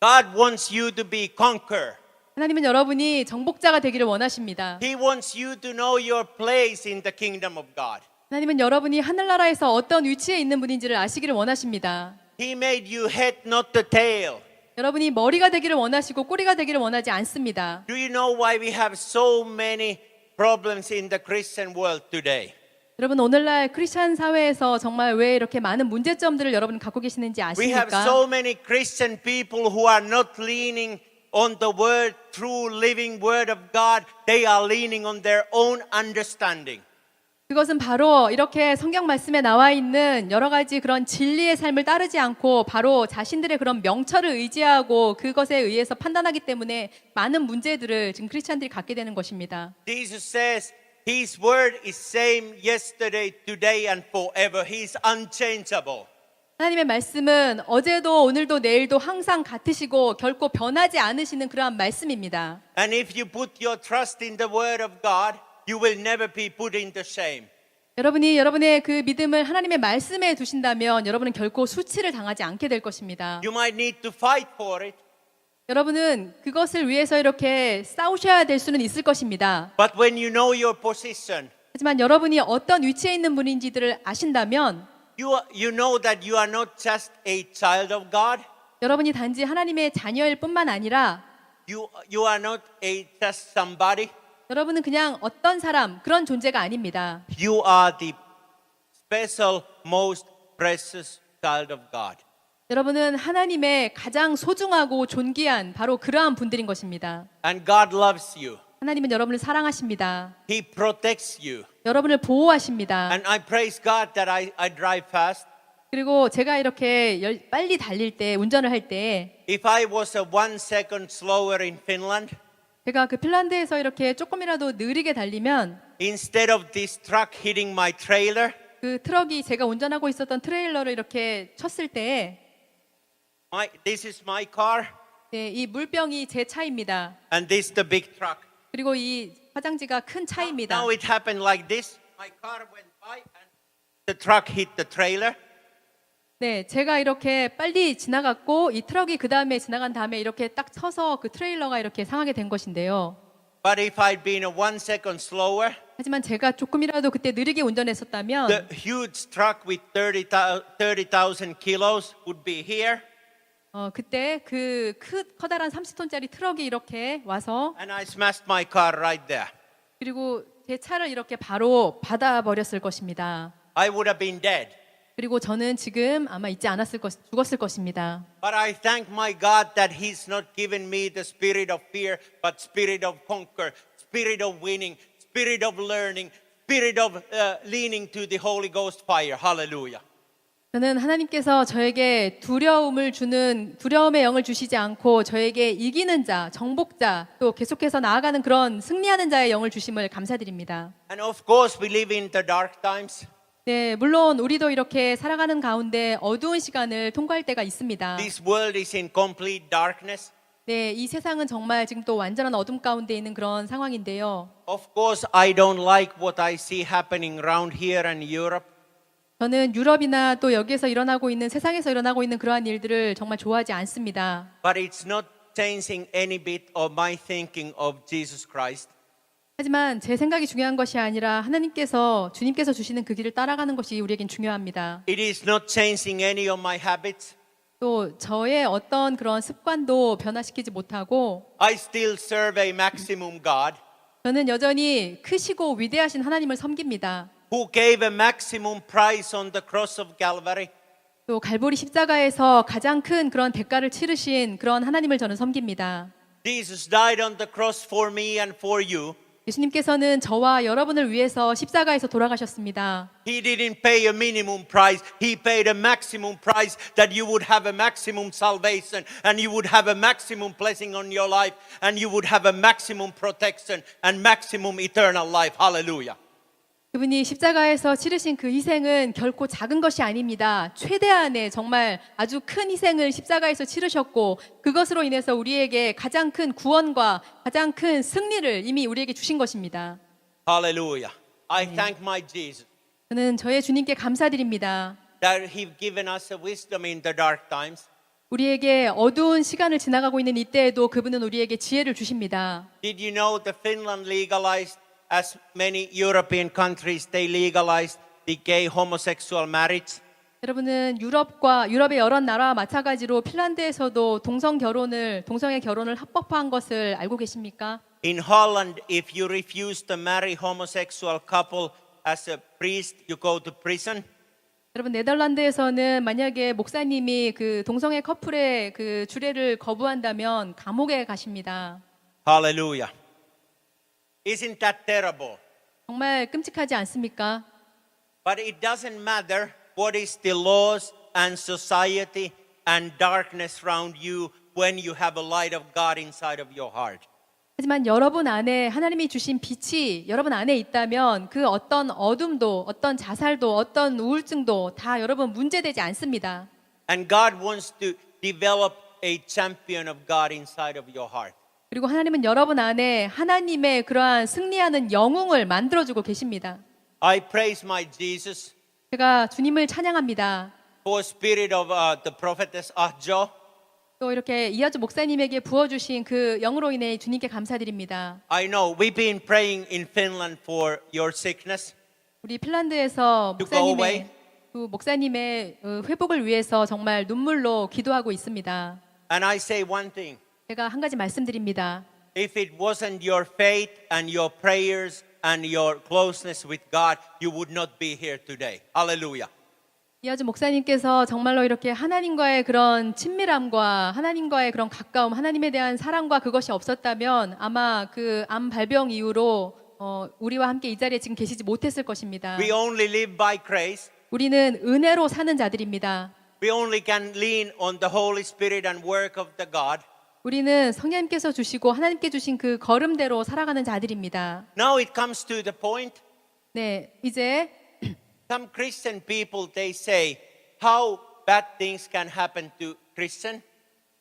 God wants you to be conqueror. 하나님은 여러분이 정복자가 되기를 원하십니다. He wants you to know your place in the kingdom of God. 하나님은 여러분이 하늘나라에서 어떤 위치에 있는 분인지를 아시기를 원하십니다. He made you head, not the tail. 여러분이 머리가 되기를 원하시고 꼬리가 되기를 원하지 않습니다. Do you know why we have so many problems in the Christian world today? 여러분 오늘날 크리스천 사회에서 정말 왜 이렇게 많은 문제점들을 여러분 갖고 계시는지 We have 아십니까? so many Christian people who are not leaning on the word, true living word of God. They are leaning on their own understanding. 그것은 바로 이렇게 성경 말씀에 나와 있는 여러 가지 그런 진리의 삶을 따르지 않고 바로 자신들의 그런 명철을 의지하고 그것에 의해서 판단하기 때문에 많은 문제들을 지금 크리스천들이 갖게 되는 것입니다. Jesus says His word is same yesterday, today and forever. He is unchangeable. 하나님의 말씀은 어제도 오늘도 내일도 항상 같으시고 결코 변하지 않으시는 그러한 말씀입니다. And if you put your trust in the word of God, you will never be put into shame. 여러분이 여러분의 그 믿음을 하나님의 말씀에 두신다면 여러분은 결코 수치를 당하지 않게 될 것입니다. You might need to fight for it, 여러분은 그것을 위해서 이렇게 싸우셔야 될 수는 있을 것입니다. but when you know your position, 하지만 여러분이 어떤 위치에 있는 분인지를 아신다면 you know that you are not just a child of God. 여러분이 단지 하나님의 자녀일 뿐만 아니라 You are not just somebody. 여러분은 그냥 어떤 사람 그런 존재가 아닙니다. You are the special, most precious child of God. 여러분은 하나님의 가장 소중하고 존귀한 바로 그러한 분들인 것입니다. And God loves you. 하나님은 여러분을 사랑하십니다. He protects you. 여러분을 보호하십니다. And I praise God that I drive fast. 그리고 제가 이렇게 빨리 달릴 때, 운전을 할 때 If I was 1 second slower in Finland, 제가 그 핀란드에서 이렇게 조금이라도 느리게 달리면 instead of this truck hitting my trailer, 그 트럭이 제가 운전하고 있었던 트레일러를 이렇게 쳤을 때 this is my car, 네, 이 물병이 제 차입니다. and this the big truck. 그리고 이 화장지가 큰 차입니다. Now it happened like this. My car went by and the truck hit the trailer. 네, 제가 이렇게 빨리 지나갔고 이 트럭이 그 다음에 지나간 다음에 이렇게 딱 쳐서 그 트레일러가 이렇게 상하게 된 것인데요. But if I'd been 1 second slower, 하지만 제가 조금이라도 그때 느리게 운전했었다면 the huge truck with 30,000 kilos would be here, 그때 그 커다란 30톤짜리 트럭이 이렇게 와서 and I smashed my car right there. 그리고 제 차를 이렇게 바로 받아버렸을 것입니다. I would have been dead. 그리고 저는 지금 아마 죽었을 것입니다. But I thank my God that He's not given me the spirit of fear, but spirit of conquer, spirit of winning, spirit of learning, spirit of leaning to the Holy Ghost fire. Hallelujah. 저는 하나님께서 저에게 두려움의 영을 주시지 않고 저에게 이기는 자, 정복자, 또 계속해서 나아가는 그런 승리하는 자의 영을 주심을 감사드립니다. And of course, we live in the dark times. 네, 물론 우리도 이렇게 살아가는 가운데 어두운 시간을 통과할 때가 있습니다. This world is in complete darkness. 네, 이 세상은 정말 지금 또 완전한 어둠 가운데 있는 그런 상황인데요. Of course, I don't like what I see happening around here in Europe. 저는 유럽이나 또 여기에서 일어나고 있는 세상에서 일어나고 있는 그러한 일들을 정말 좋아하지 않습니다. But it's not changing any bit of my thinking of Jesus Christ. 하지만 제 생각이 중요한 것이 아니라 주님께서 주시는 그 길을 따라가는 것이 우리에겐 중요합니다. It is not changing any of my habits. 또 저의 어떤 그런 습관도 변화시키지 못하고 I still serve a maximum God 저는 여전히 크시고 위대하신 하나님을 섬깁니다. who gave a maximum price on the cross of Calvary. 또 갈보리 십자가에서 가장 큰 그런 대가를 치르신 그런 하나님을 저는 섬깁니다. Jesus died on the cross for me and for you. 예수님께서는 저와 여러분을 위해서 십자가에서 돌아가셨습니다. He didn't pay a minimum price. He paid a maximum price that you would have a maximum salvation and you would have a maximum blessing on your life and you would have a maximum protection and maximum eternal life. Hallelujah. 그분이 십자가에서 치르신 그 희생은 결코 작은 것이 아닙니다. 최대한의 정말 아주 큰 희생을 십자가에서 치르셨고 그것으로 인해서 우리에게 가장 큰 구원과 가장 큰 승리를 이미 우리에게 주신 것입니다. Hallelujah. I thank my Jesus 저는 저의 주님께 감사드립니다. that He's given us a wisdom in the dark times. 우리에게 어두운 시간을 지나가고 있는 이때에도 그분은 우리에게 지혜를 주십니다. Did you know that Finland legalized, as many European countries, they legalized the gay homosexual marriage? 여러분은 유럽의 여러 나라와 마찬가지로 핀란드에서도 동성의 결혼을 합법화한 것을 알고 계십니까? In Holland, if you refuse to marry homosexual couple as a priest, you go to prison. 여러분 네덜란드에서는 만약에 목사님이 그 동성애 커플의 그 주례를 거부한다면 감옥에 가십니다. Hallelujah. Isn't that terrible? 정말 끔찍하지 않습니까? But it doesn't matter what is the laws and society and darkness around you when you have a light of God inside of your heart. 하지만 여러분 안에 하나님이 주신 빛이 여러분 안에 있다면 그 어떤 어둠도 어떤 자살도 어떤 우울증도 다 여러분 문제되지 않습니다. And God wants to develop a champion of God inside of your heart. 그리고 하나님은 여러분 안에 하나님의 그러한 승리하는 영웅을 만들어주고 계십니다. I praise my Jesus 제가 주님을 찬양합니다. for spirit of the prophetess Ahjo. 또 이렇게 이하주 목사님에게 부어주신 그 영으로 인해 주님께 감사드립니다. I know we've been praying in Finland for your sickness. 우리 핀란드에서 To go away. 목사님의 회복을 위해서 정말 눈물로 기도하고 있습니다. And I say one thing. 제가 한 가지 말씀드립니다. If it wasn't your faith and your prayers and your closeness with God, you would not be here today. Hallelujah. 이하주 목사님께서 정말로 이렇게 하나님과의 그런 친밀함과 하나님과의 그런 가까움, 하나님에 대한 사랑과 그것이 없었다면 아마 그 암 발병 이후로 우리와 함께 이 자리에 지금 계시지 못했을 것입니다. We only live by grace. 우리는 은혜로 사는 자들입니다. We only can lean on the Holy Spirit and work of the God. 우리는 성령님께서 주시고 하나님께 주신 그 걸음대로 살아가는 자들입니다. Now it comes to the point. 네, 이제 Some Christian people, they say, how bad things can happen to Christian.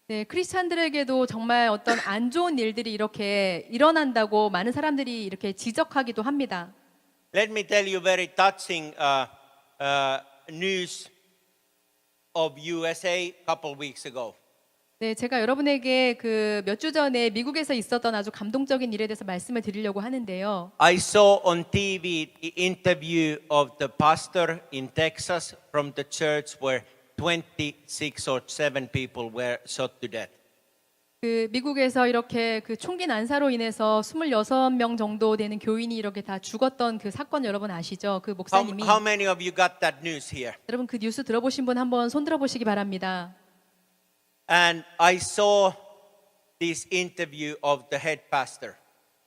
네, 크리스찬들에게도 정말 어떤 안 좋은 일들이 이렇게 일어난다고 많은 사람들이 이렇게 지적하기도 합니다. Let me tell you very touching news of USA a couple weeks ago. 네, 제가 여러분에게 그 몇 주 전에 미국에서 있었던 아주 감동적인 일에 대해서 말씀을 드리려고 하는데요. I saw on TV the interview of the pastor in Texas from the church where 26 or 7 people were shot to death. 그 미국에서 이렇게 그 총기 난사로 인해서 26명 정도 되는 교인이 이렇게 다 죽었던 그 사건 여러분 아시죠? 그 목사님이 How many of you got that news here? 여러분 그 뉴스 들어보신 분 한번 손 들어 보시기 바랍니다. And I saw this interview of the head pastor.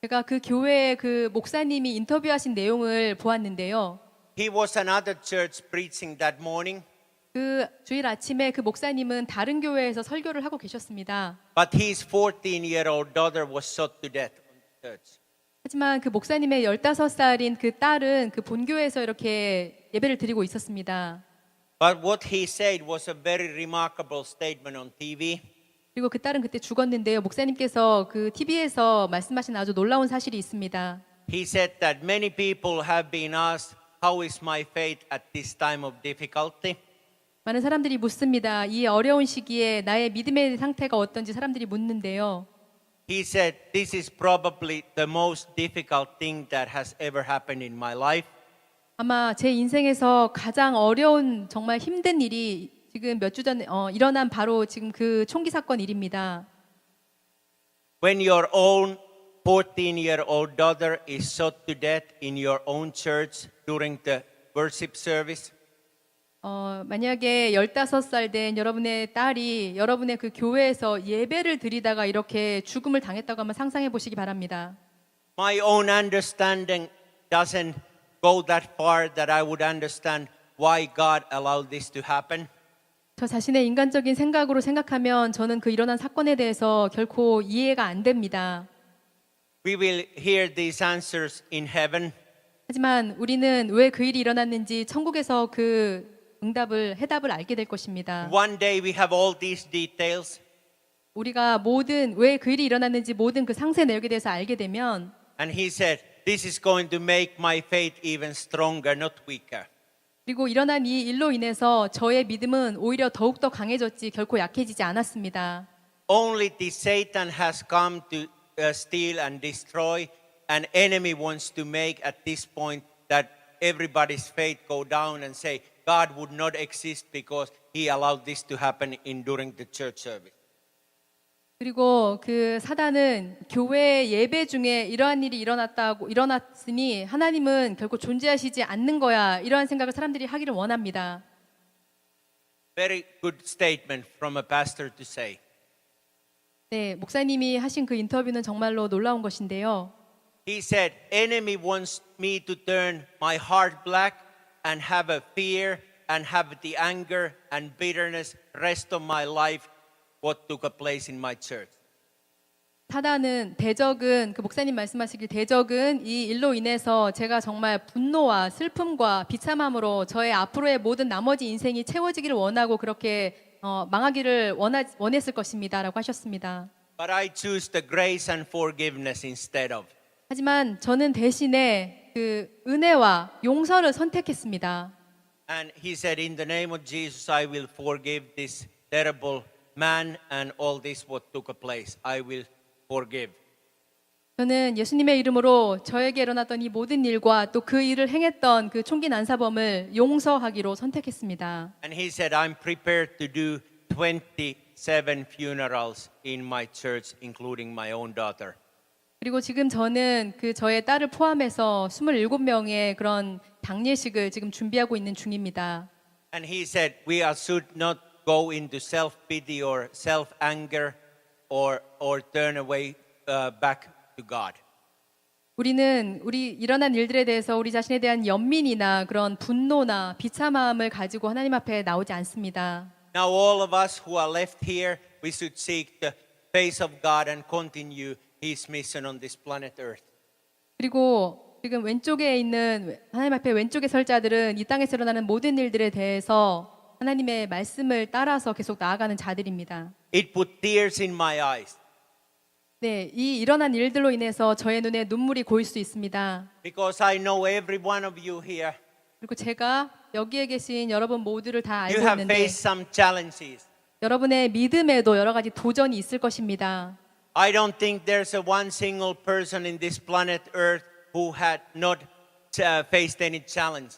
제가 그 교회 그 목사님이 인터뷰하신 내용을 보았는데요. He was another church preaching that morning, 그 주일 아침에 그 목사님은 다른 교회에서 설교를 하고 계셨습니다. but his 14-year-old daughter was shot to death on the church. 하지만 그 목사님의 15살인 그 딸은 그 본교회에서 이렇게 예배를 드리고 있었습니다. But what he said was a very remarkable statement on TV. 그리고 그 딸은 그때 죽었는데요. 목사님께서 그 TV에서 말씀하신 아주 놀라운 사실이 있습니다. He said that many people have been asked, how is my faith at this time of difficulty? 많은 사람들이 묻습니다. 이 어려운 시기에 나의 믿음의 상태가 어떤지 사람들이 묻는데요. He said, this is probably the most difficult thing that has ever happened in my life. 아마 제 인생에서 가장 어려운 정말 힘든 일이 지금 몇 주 전에 일어난 바로 지금 그 총기 사건 일입니다. When your own 14-year-old daughter is shot to death in your own church during the worship service, 만약에 15살 된 여러분의 딸이 여러분의 그 교회에서 예배를 드리다가 이렇게 죽음을 당했다고 한번 상상해 보시기 바랍니다. my own understanding doesn't go that far that I would understand why God allowed this to happen. 저 자신의 인간적인 생각으로 생각하면 저는 그 일어난 사건에 대해서 결코 이해가 안 됩니다. We will hear these answers in heaven. 하지만 우리는 왜 그 일이 일어났는지 천국에서 그 해답을 알게 될 것입니다. One day we have all these details, 우리가 왜 그 일이 일어났는지 모든 그 상세 내역에 대해서 알게 되면 and he said, this is going to make my faith even stronger, not weaker. 그리고 일어난 이 일로 인해서 저의 믿음은 오히려 더욱더 강해졌지 결코 약해지지 않았습니다. Only the Satan has come to steal and destroy. An enemy wants to make at this point that everybody's faith go down and say God would not exist because he allowed this to happen during the church service. 그리고 그 사단은 교회 예배 중에 이러한 일이 일어났으니 하나님은 결코 존재하시지 않는 거야 이러한 생각을 사람들이 하기를 원합니다. Very good statement from a pastor to say. 네, 목사님이 하신 그 인터뷰는 정말로 놀라운 것인데요. He said, enemy wants me to turn my heart black and have a fear and have the anger and bitterness rest of my life what took place in my church. 대적은 그 목사님 말씀하시길 대적은 이 일로 인해서 제가 정말 분노와 슬픔과 비참함으로 저의 앞으로의 모든 나머지 인생이 채워지기를 원하고 그렇게 망하기를 원했을 것입니다라고 하셨습니다. But I choose the grace and forgiveness instead of. 하지만 저는 대신에 그 은혜와 용서를 선택했습니다. And he said, in the name of Jesus, I will forgive this terrible man and all this what took place. I will forgive. 저는 예수님의 이름으로 저에게 일어났던 이 모든 일과 또 그 일을 행했던 그 총기 난사범을 용서하기로 선택했습니다. And he said, I'm prepared to do 27 funerals in my church, including my own daughter. 그리고 지금 저는 그 저의 딸을 포함해서 27명의 그런 당례식을 지금 준비하고 있는 중입니다. And he said, we should not go into self-pity or self-anger or turn away back to God. 우리는 일어난 일들에 대해서 우리 자신에 대한 연민이나 그런 분노나 비참함을 가지고 하나님 앞에 나오지 않습니다. Now all of us who are left here, we should seek the face of God and continue His mission on this planet Earth. 그리고 지금 왼쪽에 있는 하나님 앞에 왼쪽에 설 자들은 이 땅에서 일어나는 모든 일들에 대해서 하나님의 말씀을 따라서 계속 나아가는 자들입니다. It put tears in my eyes. 네, 이 일어난 일들로 인해서 저의 눈에 눈물이 고일 수 있습니다. Because I know every one of you here, 그리고 제가 여기에 계신 여러분 모두를 다 you 알고 have 있는데 faced some challenges. 여러분의 믿음에도 여러 가지 도전이 있을 것입니다. I don't think there's a one single person in this planet Earth who had not faced any challenge.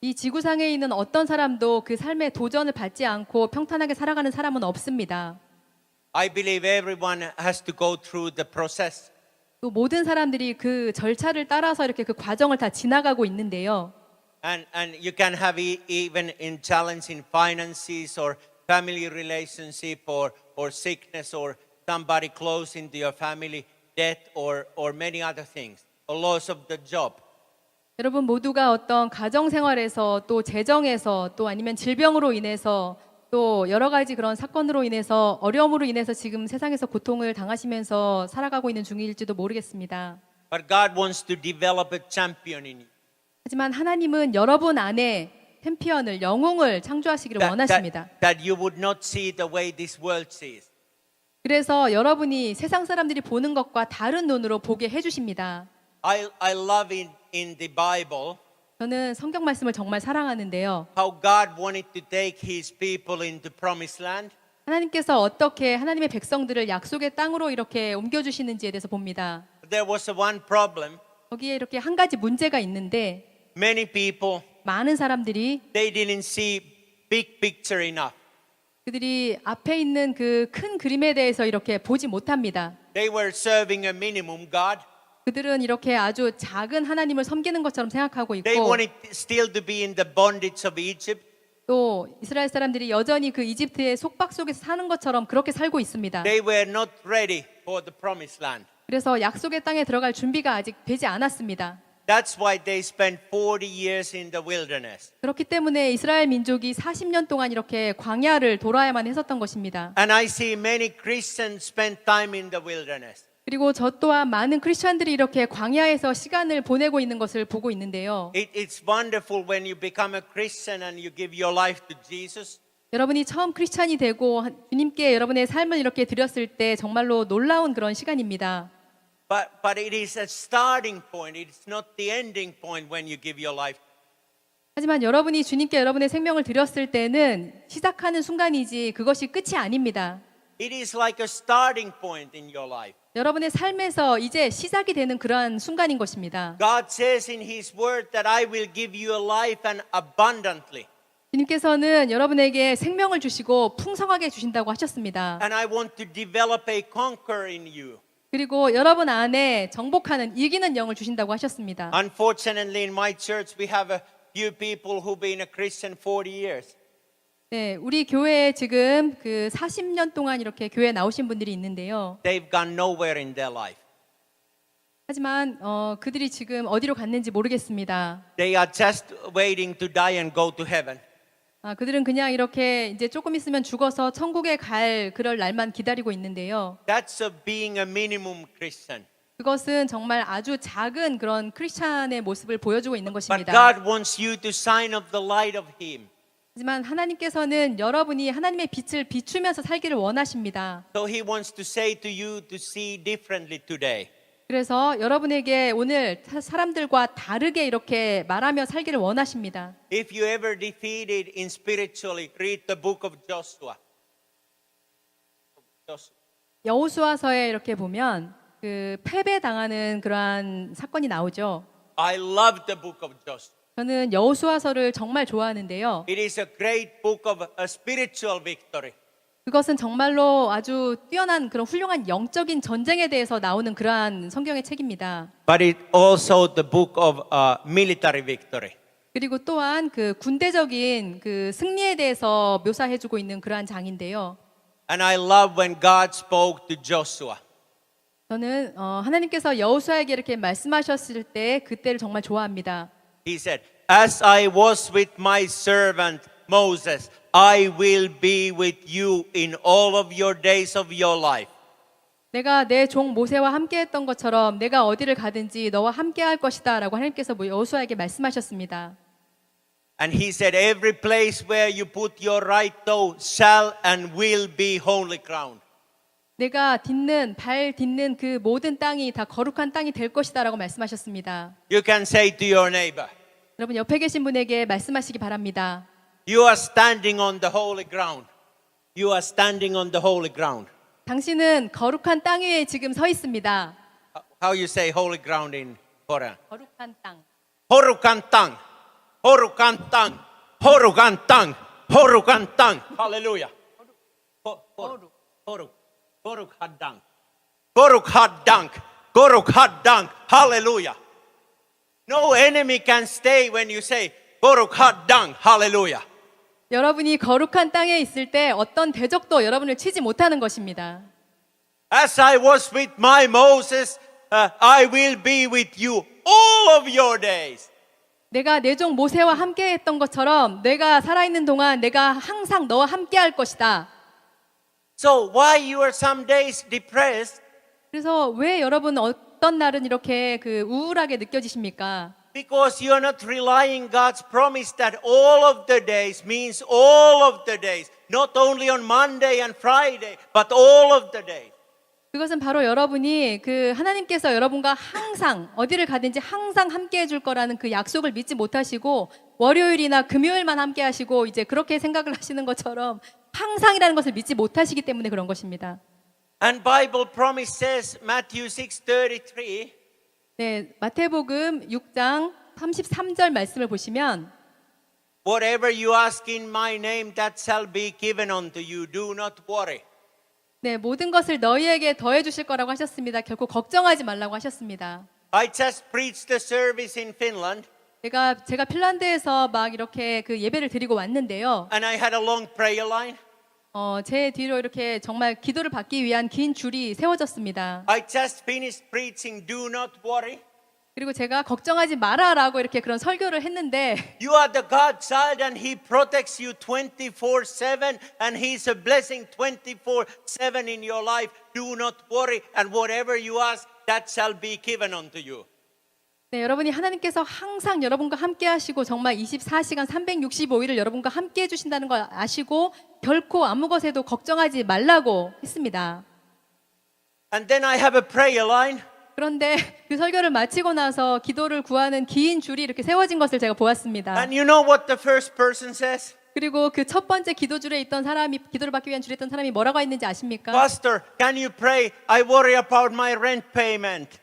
이 지구상에 있는 어떤 사람도 그 삶의 도전을 받지 않고 평탄하게 살아가는 사람은 없습니다. I believe everyone has to go through the process. 또 모든 사람들이 그 절차를 따라서 이렇게 그 과정을 다 지나가고 있는데요. And you can have even in challenge in finances or family relationship or sickness or somebody close into your family, death or many other things, or loss of the job. 여러분 모두가 어떤 가정 생활에서 또 재정에서 또 아니면 질병으로 인해서 또 여러 가지 그런 사건으로 인해서 어려움으로 인해서 지금 세상에서 고통을 당하시면서 살아가고 있는 중일지도 모르겠습니다. But God wants to develop a champion in you. 하지만 하나님은 여러분 안에 챔피언을 영웅을 창조하시기를 원하십니다. That you would not see the way this world sees. 그래서 여러분이 세상 사람들이 보는 것과 다른 눈으로 보게 해주십니다. I love in the Bible 저는 성경 말씀을 정말 사랑하는데요. how God wanted to take His people into promised land. 하나님께서 어떻게 하나님의 백성들을 약속의 땅으로 이렇게 옮겨주시는지에 대해서 봅니다. There was one problem. 거기에 이렇게 한 가지 문제가 있는데 Many people 많은 사람들이 they didn't see big picture enough. 그들이 앞에 있는 그 큰 그림에 대해서 이렇게 보지 못합니다. They were serving a minimum God. 그들은 이렇게 아주 작은 하나님을 섬기는 것처럼 생각하고 They 있고 wanted still to be in the bondage of Egypt. 또 이스라엘 사람들이 여전히 그 이집트의 속박 속에서 사는 것처럼 그렇게 살고 있습니다. They were not ready for the promised land. 그래서 약속의 땅에 들어갈 준비가 아직 되지 않았습니다. That's why they spent 40 years in the wilderness. 그렇기 때문에 이스라엘 민족이 40년 동안 이렇게 광야를 돌아야만 했었던 것입니다. And I see many Christians spend time in the wilderness. 그리고 저 또한 많은 크리스천들이 이렇게 광야에서 시간을 보내고 있는 것을 보고 있는데요. It's wonderful when you become a Christian and you give your life to Jesus. 여러분이 처음 크리스천이 되고 주님께 여러분의 삶을 이렇게 드렸을 때 정말로 놀라운 그런 시간입니다. But it is a starting point. It's not the ending point when you give your life. 하지만 여러분이 주님께 여러분의 생명을 드렸을 때는 시작하는 순간이지 그것이 끝이 아닙니다. It is like a starting point in your life. 여러분의 삶에서 이제 시작이 되는 그러한 순간인 것입니다. God says in His Word that I will give you a life and abundantly. 주님께서는 여러분에게 생명을 주시고 풍성하게 주신다고 하셨습니다. And I want to develop a conqueror in you. 그리고 여러분 안에 정복하는 이기는 영을 주신다고 하셨습니다. Unfortunately, in my church, we have a few people who've been a Christian 40 years. 네, 우리 교회에 지금 그 40년 동안 이렇게 교회에 나오신 분들이 있는데요. They've gone nowhere in their life. 하지만 그들이 지금 어디로 갔는지 모르겠습니다. They are just waiting to die and go to heaven. 그들은 그냥 이렇게 이제 조금 있으면 죽어서 천국에 갈 그럴 날만 기다리고 있는데요. That's being a minimum Christian. 그것은 정말 아주 작은 그런 크리스찬의 모습을 보여주고 있는 But 것입니다. God wants you to shine of the light of Him. 하지만 하나님께서는 여러분이 하나님의 빛을 비추면서 살기를 원하십니다. So He wants to say to you to see differently today. 그래서 여러분에게 오늘 사람들과 다르게 이렇게 말하며 살기를 원하십니다. If you ever defeated in spiritually, read the book of Joshua. 여호수아서에 이렇게 보면 그 패배당하는 그러한 사건이 나오죠. I love the book of Joshua. 저는 여호수아서를 정말 좋아하는데요. It is a great book of a spiritual victory. 그것은 정말로 아주 뛰어난 그런 훌륭한 영적인 전쟁에 대해서 나오는 그러한 성경의 책입니다. But it also the book of military victory. 그리고 또한 그 군대적인 그 승리에 대해서 묘사해주고 있는 그러한 장인데요. And I love when God spoke to Joshua. 저는 하나님께서 여호수아에게 이렇게 말씀하셨을 때 그때를 정말 좋아합니다. He said, "As I was with my servant Moses, I will be with you in all of your days of your life." 내가 내 종 모세와 함께했던 것처럼 내가 어디를 가든지 너와 함께할 것이다라고 하나님께서 여호수아에게 말씀하셨습니다. And he said, "Every place where you put your right toe shall and will be holy ground." 내가 발 딛는 그 모든 땅이 다 거룩한 땅이 될 것이다라고 말씀하셨습니다. You can say to your neighbor, 여러분 옆에 계신 분에게 말씀하시기 바랍니다. "You are standing on the holy ground." You are standing on the holy ground. 당신은 거룩한 땅 위에 지금 서 있습니다. How you say holy ground in Korean? 거룩한 땅. Horukan tang. Horukan tang. Horukan tang. Horukan tang. Hallelujah. Horuk. Horuk hadang. Horuk hadang. Horuk hadang. Hallelujah. No enemy can stay when you say Horuk hadang. Hallelujah. 여러분이 거룩한 땅에 있을 때 어떤 대적도 여러분을 치지 못하는 것입니다. As I was with my Moses, I will be with you all of your days. 내가 내 종 모세와 함께 했던 것처럼 내가 살아있는 동안 내가 항상 너와 함께 할 것이다. So why you are some days depressed? 그래서 왜 여러분 어떤 날은 이렇게 그 우울하게 느껴지십니까? Because you are not relying God's promise that all of the days means all of the days. Not only on Monday and Friday, but all of the days. 그것은 바로 여러분이 그 하나님께서 여러분과 항상 어디를 가든지 항상 함께 해줄 거라는 그 약속을 믿지 못하시고 월요일이나 금요일만 함께 하시고 이제 그렇게 생각을 하시는 것처럼 항상이라는 것을 믿지 못하시기 때문에 그런 것입니다. And Bible promise says, Matthew 6:33, 네, 마태복음 6장 33절 말씀을 보시면 whatever you ask in my name, that shall be given unto you. Do not worry. 네, 모든 것을 너희에게 더해 주실 거라고 하셨습니다. 결코 걱정하지 말라고 하셨습니다. I just preached the service in Finland, 제가 핀란드에서 막 이렇게 그 예배를 드리고 왔는데요. and I had a long prayer line. 제 뒤로 이렇게 정말 기도를 받기 위한 긴 줄이 세워졌습니다. I just finished preaching, do not worry. 그리고 제가 걱정하지 마라라고 이렇게 그런 설교를 했는데 You are the God child and He protects you 24/7 and He's a blessing 24/7 in your life. Do not worry and whatever you ask, that shall be given unto you. 네, 여러분이 하나님께서 항상 여러분과 함께 하시고 정말 24시간 365일을 여러분과 함께 해주신다는 걸 아시고 결코 아무 것에도 걱정하지 말라고 했습니다. And then I have a prayer line. 그런데 그 설교를 마치고 나서 기도를 구하는 긴 줄이 이렇게 세워진 것을 제가 보았습니다. And you know what the first person says? 그리고 그 첫 번째 기도 줄에 있던 사람이 기도를 받기 위한 줄에 있던 사람이 뭐라고 했는지 아십니까? Pastor, can you pray? I worry about my rent payment.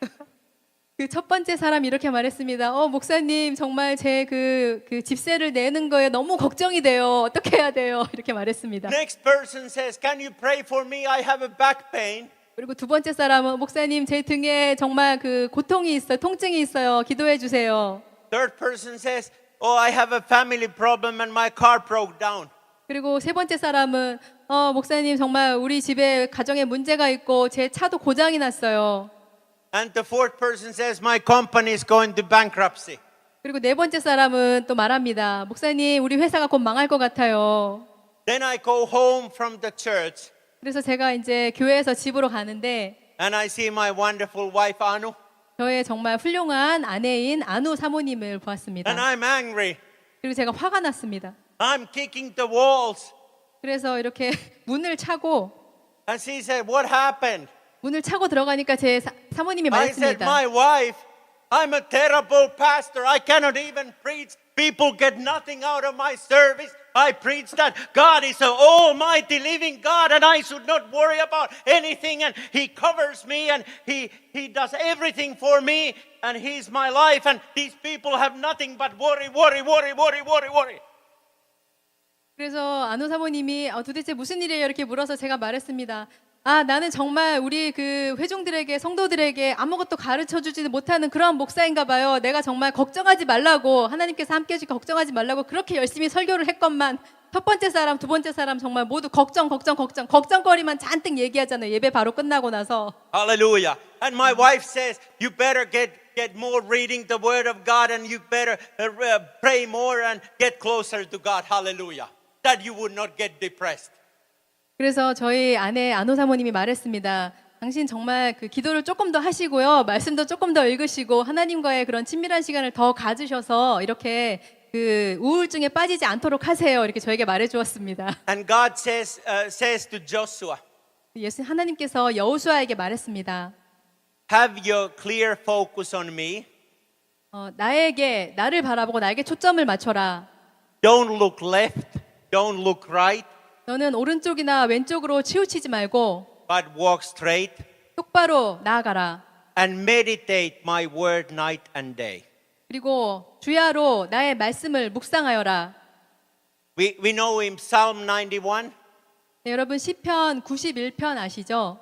그 첫 번째 사람이 이렇게 말했습니다. 목사님 정말 제 그 집세를 내는 거에 너무 걱정이 돼요. 어떻게 해야 돼요? 이렇게 말했습니다. Next person says, can you pray for me? I have a back pain. 그리고 두 번째 사람은 목사님 제 등에 정말 그 고통이 있어요. 통증이 있어요. 기도해 주세요. Third person says, oh, I have a family problem and my car broke down. 그리고 세 번째 사람은 목사님 정말 우리 집에 가정에 문제가 있고 제 차도 고장이 났어요. And the fourth person says, my company is going to bankruptcy. 그리고 네 번째 사람은 또 말합니다. 목사님 우리 회사가 곧 망할 것 같아요. Then I go home from the church 그래서 제가 이제 교회에서 집으로 가는데 and I see my wonderful wife Anu 저의 정말 훌륭한 아내인 안우 사모님을 보았습니다. and I'm angry. 그리고 제가 화가 났습니다. I'm kicking the walls. 그래서 이렇게 문을 차고 And she said, what happened? 문을 차고 들어가니까 제 사모님이 I said, 말했습니다. my wife, I'm a terrible pastor. I cannot even preach. People get nothing out of my service. I preach that God is an almighty living God and I should not worry about anything and He covers me and He does everything for me and He's my life and these people have nothing but worry. 그래서 안우 사모님이 도대체 무슨 일이에요? 이렇게 물어서 제가 말했습니다. 나는 정말 우리 그 회중들에게 성도들에게 아무것도 가르쳐 주지 못하는 그런 목사인가 봐요. 내가 정말 걱정하지 말라고 하나님께서 함께 해주니까 걱정하지 말라고 그렇게 열심히 설교를 했건만 첫 번째 사람, 두 번째 사람 정말 모두 걱정거리만 잔뜩 얘기하잖아요. 예배 바로 끝나고 나서. Hallelujah. And my wife says, you better get more reading the word of God and you better pray more and get closer to God. Hallelujah. That you would not get depressed. 그래서 저희 아내 안호 사모님이 말했습니다. 당신 정말 그 기도를 조금 더 하시고요. 말씀도 조금 더 읽으시고 하나님과의 그런 친밀한 시간을 더 가지셔서 이렇게 그 우울증에 빠지지 않도록 하세요. 이렇게 저에게 말해 주었습니다. And God says to Joshua, 하나님께서 여호수아에게 말했습니다. have your clear focus on me. 나를 바라보고 나에게 초점을 맞춰라. Don't look left, don't look right, 너는 오른쪽이나 왼쪽으로 치우치지 말고 but walk straight 똑바로 나아가라. and meditate my word night and day. 그리고 주야로 나의 말씀을 묵상하여라. We know in Psalm 91, 네, 여러분 시편 91편 아시죠?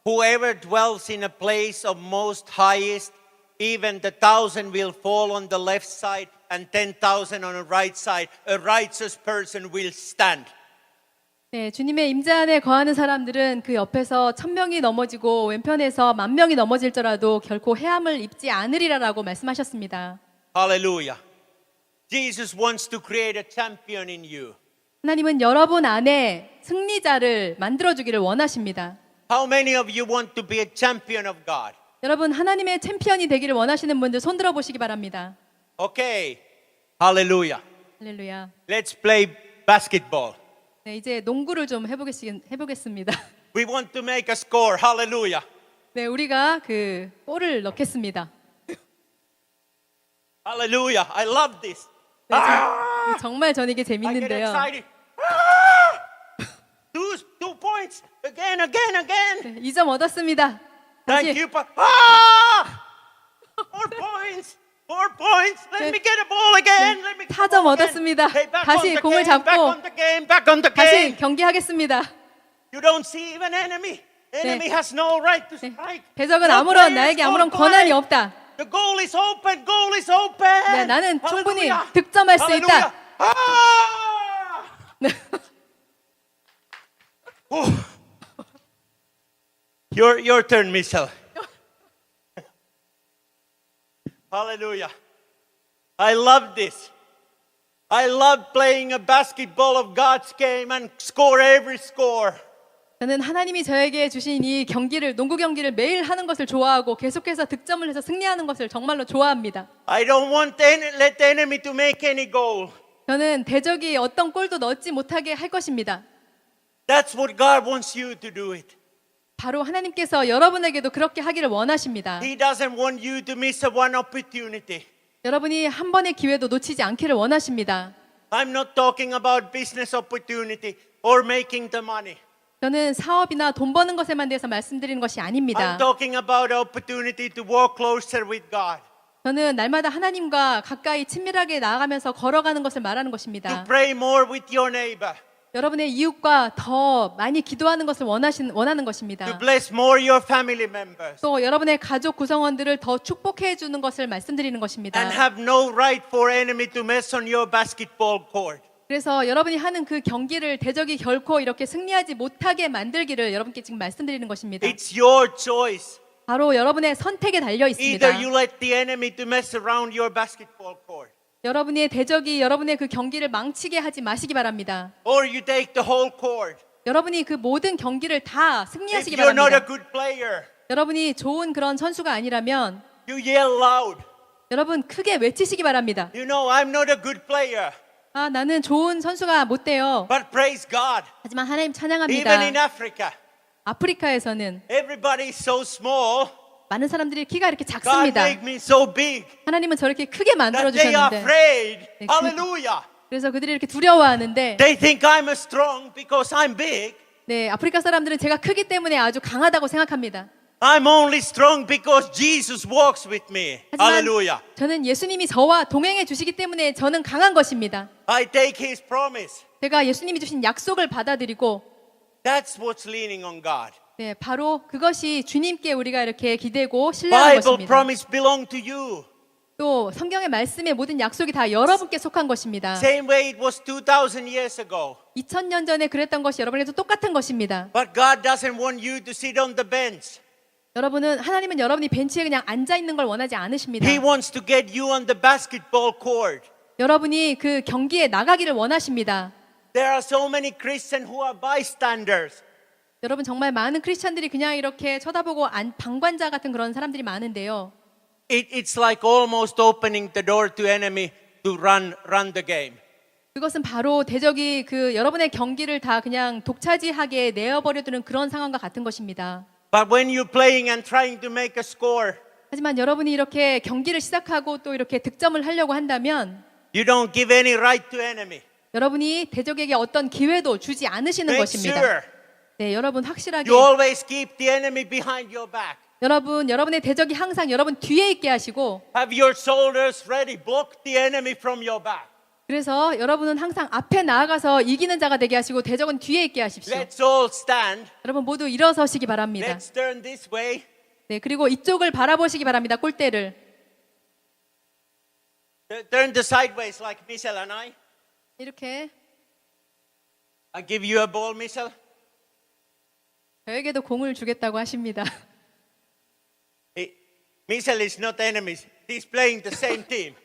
whoever dwells in a place of most highest, even the 1,000 will fall on the left side and 10,000 on the right side. A righteous person will stand. 네, 주님의 임재 안에 거하는 사람들은 그 옆에서 1,000명이 넘어지고 왼편에서 10,000명이 넘어질더라도 결코 해함을 입지 않으리라라고 말씀하셨습니다. Hallelujah. Jesus wants to create a champion in you. 하나님은 여러분 안에 승리자를 만들어주기를 원하십니다. How many of you want to be a champion of God? 여러분 하나님의 챔피언이 되기를 원하시는 분들 손 들어 보시기 바랍니다. Okay. Hallelujah. 할렐루야. Let's play basketball. 네, 이제 농구를 좀 해보겠습니다. We want to make a score. Hallelujah. 네, 우리가 그 골을 넣겠습니다. Hallelujah. I love this. 네, 정말 저는 이게 I get 재밌는데요. excited. Two points. Again. 네, 2점 얻었습니다. Thank 다시 you. 4 points. Let me get a ball again. Let me get a 4점 ball again. 얻었습니다. Hey, back 다시 on the 공을 game, back 잡고 on the game, back on the 다시 game. 경기하겠습니다. You don't see even enemy. Enemy has no right to 네, strike. 대적은 No 아무런 players, 나에게 no 아무런 play. 권한이 없다. The goal is open. Goal is open. 네, 나는 충분히 Hallelujah. 득점할 수 Hallelujah. 있다. Ah! 네. Your turn, Michelle. Hallelujah. I love this. I love playing a basketball of God's game and score every score. 저는 하나님이 저에게 주신 이 경기를 농구 경기를 매일 하는 것을 좋아하고 계속해서 득점을 해서 승리하는 것을 정말로 좋아합니다. I don't want let the enemy to make any goal. 저는 대적이 어떤 골도 넣지 못하게 할 것입니다. That's what God wants you to do it. 바로 하나님께서 여러분에게도 그렇게 하기를 원하십니다. He doesn't want you to miss a one opportunity. 여러분이 한 번의 기회도 놓치지 않기를 원하십니다. I'm not talking about business opportunity or making the money. 저는 사업이나 돈 버는 것에만 대해서 말씀드리는 것이 아닙니다. I'm talking about the opportunity to walk closer with God. 저는 날마다 하나님과 가까이 친밀하게 나아가면서 걸어가는 것을 말하는 To 것입니다. pray more with your neighbor. 여러분의 이웃과 더 많이 기도하는 것을 원하는 To 것입니다. bless more your family members. 또 여러분의 가족 구성원들을 더 축복해 주는 것을 말씀드리는 것입니다. And have no right for enemy to mess on your basketball court. 그래서 여러분이 하는 그 경기를 대적이 결코 이렇게 승리하지 못하게 만들기를 여러분께 지금 말씀드리는 것입니다. It's your choice. 바로 여러분의 선택에 달려 있습니다. Either you let the enemy to mess around your basketball court, 여러분의 대적이 여러분의 그 경기를 망치게 하지 마시기 바랍니다. or you take the whole court. 여러분이 그 모든 경기를 다 If 승리하시기 you're not a 바랍니다. good player, 여러분이 좋은 그런 선수가 아니라면 you yell loud. 여러분 크게 외치시기 바랍니다. You know, I'm not a good player, 아, 나는 좋은 선수가 못 돼요. but praise God. 하지만 하나님 Even 찬양합니다. in Africa, 아프리카에서는 everybody is so small. 많은 사람들이 키가 이렇게 God 작습니다. made me so big 하나님은 저렇게 크게 만들어 that they are 주셨는데 afraid. 네, 그- Hallelujah. 그래서 그들이 이렇게 두려워하는데 They think I'm strong because I'm big. 네, 아프리카 사람들은 제가 크기 때문에 아주 강하다고 생각합니다. I'm only strong because Jesus walks with me. 하지만 Hallelujah. 저는 예수님이 저와 동행해 주시기 때문에 저는 강한 것입니다. I take his promise. 제가 예수님이 주신 약속을 받아들이고 That's what's leaning on God. 네, 바로 그것이 주님께 우리가 이렇게 기대고 신뢰하는 Bible 것입니다. promise belong to you. 또 성경의 말씀의 모든 약속이 다 여러분께 속한 것입니다. Same way it was 2,000 years ago. 2000년 전에 그랬던 것이 여러분에게도 똑같은 것입니다. But God doesn't want you to sit on the bench. 하나님은 여러분이 벤치에 그냥 앉아 있는 걸 원하지 않으십니다. He wants to get you on the basketball court. 여러분이 그 경기에 나가기를 원하십니다. There are so many Christians who are bystanders. 여러분 정말 많은 크리스찬들이 그냥 이렇게 쳐다보고 방관자 같은 그런 사람들이 많은데요. It's like almost opening the door to enemy to run the game. 그것은 바로 대적이 그 여러분의 경기를 다 그냥 독차지하게 내어버려두는 그런 상황과 같은 것입니다. But when you're playing and trying to make a score, 하지만 여러분이 이렇게 경기를 시작하고 또 이렇게 득점을 하려고 한다면 you don't give any right to enemy. 여러분이 대적에게 어떤 기회도 주지 않으시는 Make 것입니다. sure 네, 여러분 확실하게 you always keep the enemy behind your back. 여러분의 대적이 항상 여러분 뒤에 있게 하시고 Have your shoulders ready. Block the enemy from your back. 그래서 여러분은 항상 앞에 나아가서 이기는 자가 되게 하시고 대적은 뒤에 있게 하십시오. Let's all stand. 여러분 모두 일어서시기 바랍니다. Let's turn this way. 네, 그리고 이쪽을 바라보시기 바랍니다. 골대를. Turn the sideways like Michelle and I. 이렇게 I give you a ball, Michelle. 저에게도 공을 주겠다고 하십니다. Michelle is not enemies. He's playing the same team.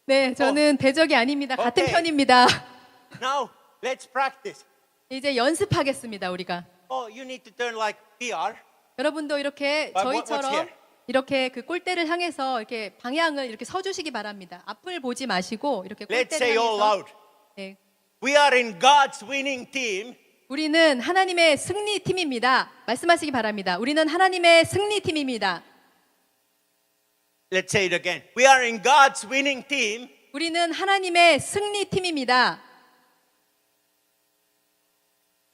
네, 저는 대적이 아닙니다. 같은 오케이. 편입니다. Now, let's practice. 이제 연습하겠습니다, 우리가. Oh, you need to turn like PR. 여러분도 이렇게 What's 저희처럼 here? 이렇게 그 골대를 향해서 이렇게 방향을 이렇게 서주시기 바랍니다. 앞을 보지 마시고 이렇게 Let's 골대를 say all 향해서. out. 네, We are in God's winning team. 우리는 하나님의 승리 팀입니다. 말씀하시기 바랍니다. 우리는 하나님의 승리 팀입니다. Let's say it again. We are in God's winning team. 우리는 하나님의 승리 팀입니다.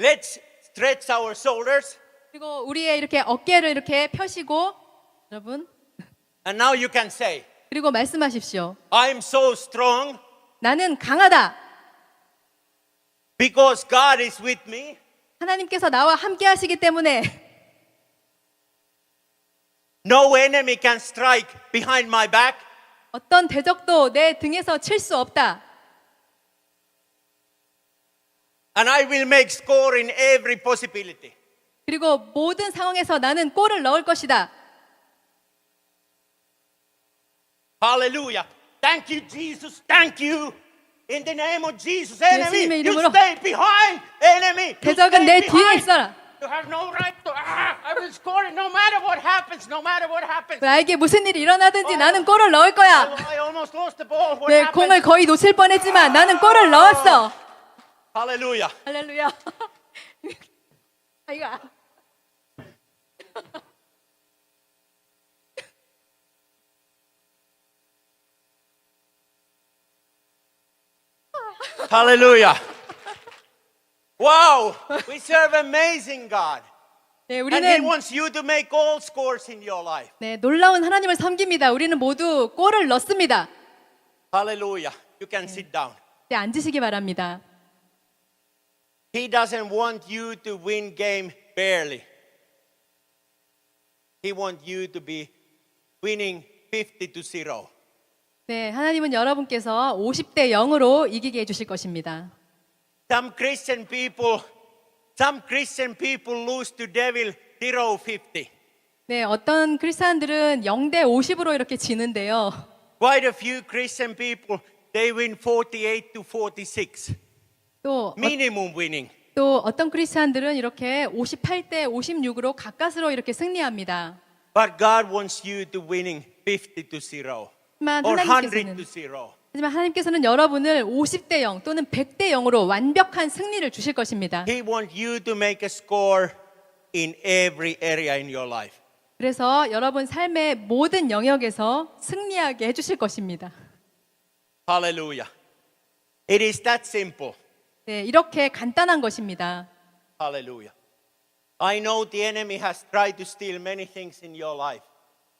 Let's stretch our shoulders. 그리고 우리의 이렇게 어깨를 이렇게 펴시고 여러분 And now you can say, 그리고 말씀하십시오. I'm so strong 나는 강하다. because God is with me. 하나님께서 나와 함께 하시기 때문에 No enemy can strike behind my back. 어떤 대적도 내 등에서 칠 수 없다. And I will make score in every possibility. 그리고 모든 상황에서 나는 골을 넣을 것이다. Hallelujah. Thank you, Jesus. Thank you. In the name of Jesus, enemy, 예수님의 you 이름으로 stay behind. Enemy, you 대적은 stay 내 뒤에 behind. 있어라. You have no right to. I will score it no matter what happens. No matter what happens. 나에게 무슨 일이 일어나든지 나는 골을 넣을 거야. I almost lost the ball. What 네, happened? 공을 거의 놓칠 뻔했지만 나는 골을 넣었어. Hallelujah. 할렐루야. 이거 Hallelujah. Wow. We serve amazing God. 네, And He 우리는 wants you to make all scores in your life. 네, 놀라운 하나님을 섬깁니다. 우리는 모두 골을 넣습니다. Hallelujah. You can sit down. 네, 앉으시기 바랍니다. He doesn't want you to win game barely. He wants you to be winning 50-0. 네, 하나님은 여러분께서 50대 0으로 이기게 해주실 것입니다. Some Christian people lose to devil 0-50. 네, 어떤 크리스찬들은 0대 50으로 이렇게 지는데요. Quite a few Christian people, they win 48-46. 또, Minimum winning. 또 어떤 크리스찬들은 이렇게 58대 56으로 가까스로 이렇게 승리합니다. But God wants you to winning 50-0 하지만 or 하나님께서는 100-0. 하지만 하나님께서는 여러분을 50대 0 또는 100대 0으로 완벽한 승리를 주실 것입니다. He wants you to make a score in every area in your life. 그래서 여러분 삶의 모든 영역에서 승리하게 해주실 것입니다. Hallelujah. It is that simple. 네, 이렇게 간단한 것입니다. Hallelujah. I know the enemy has tried to steal many things in your life.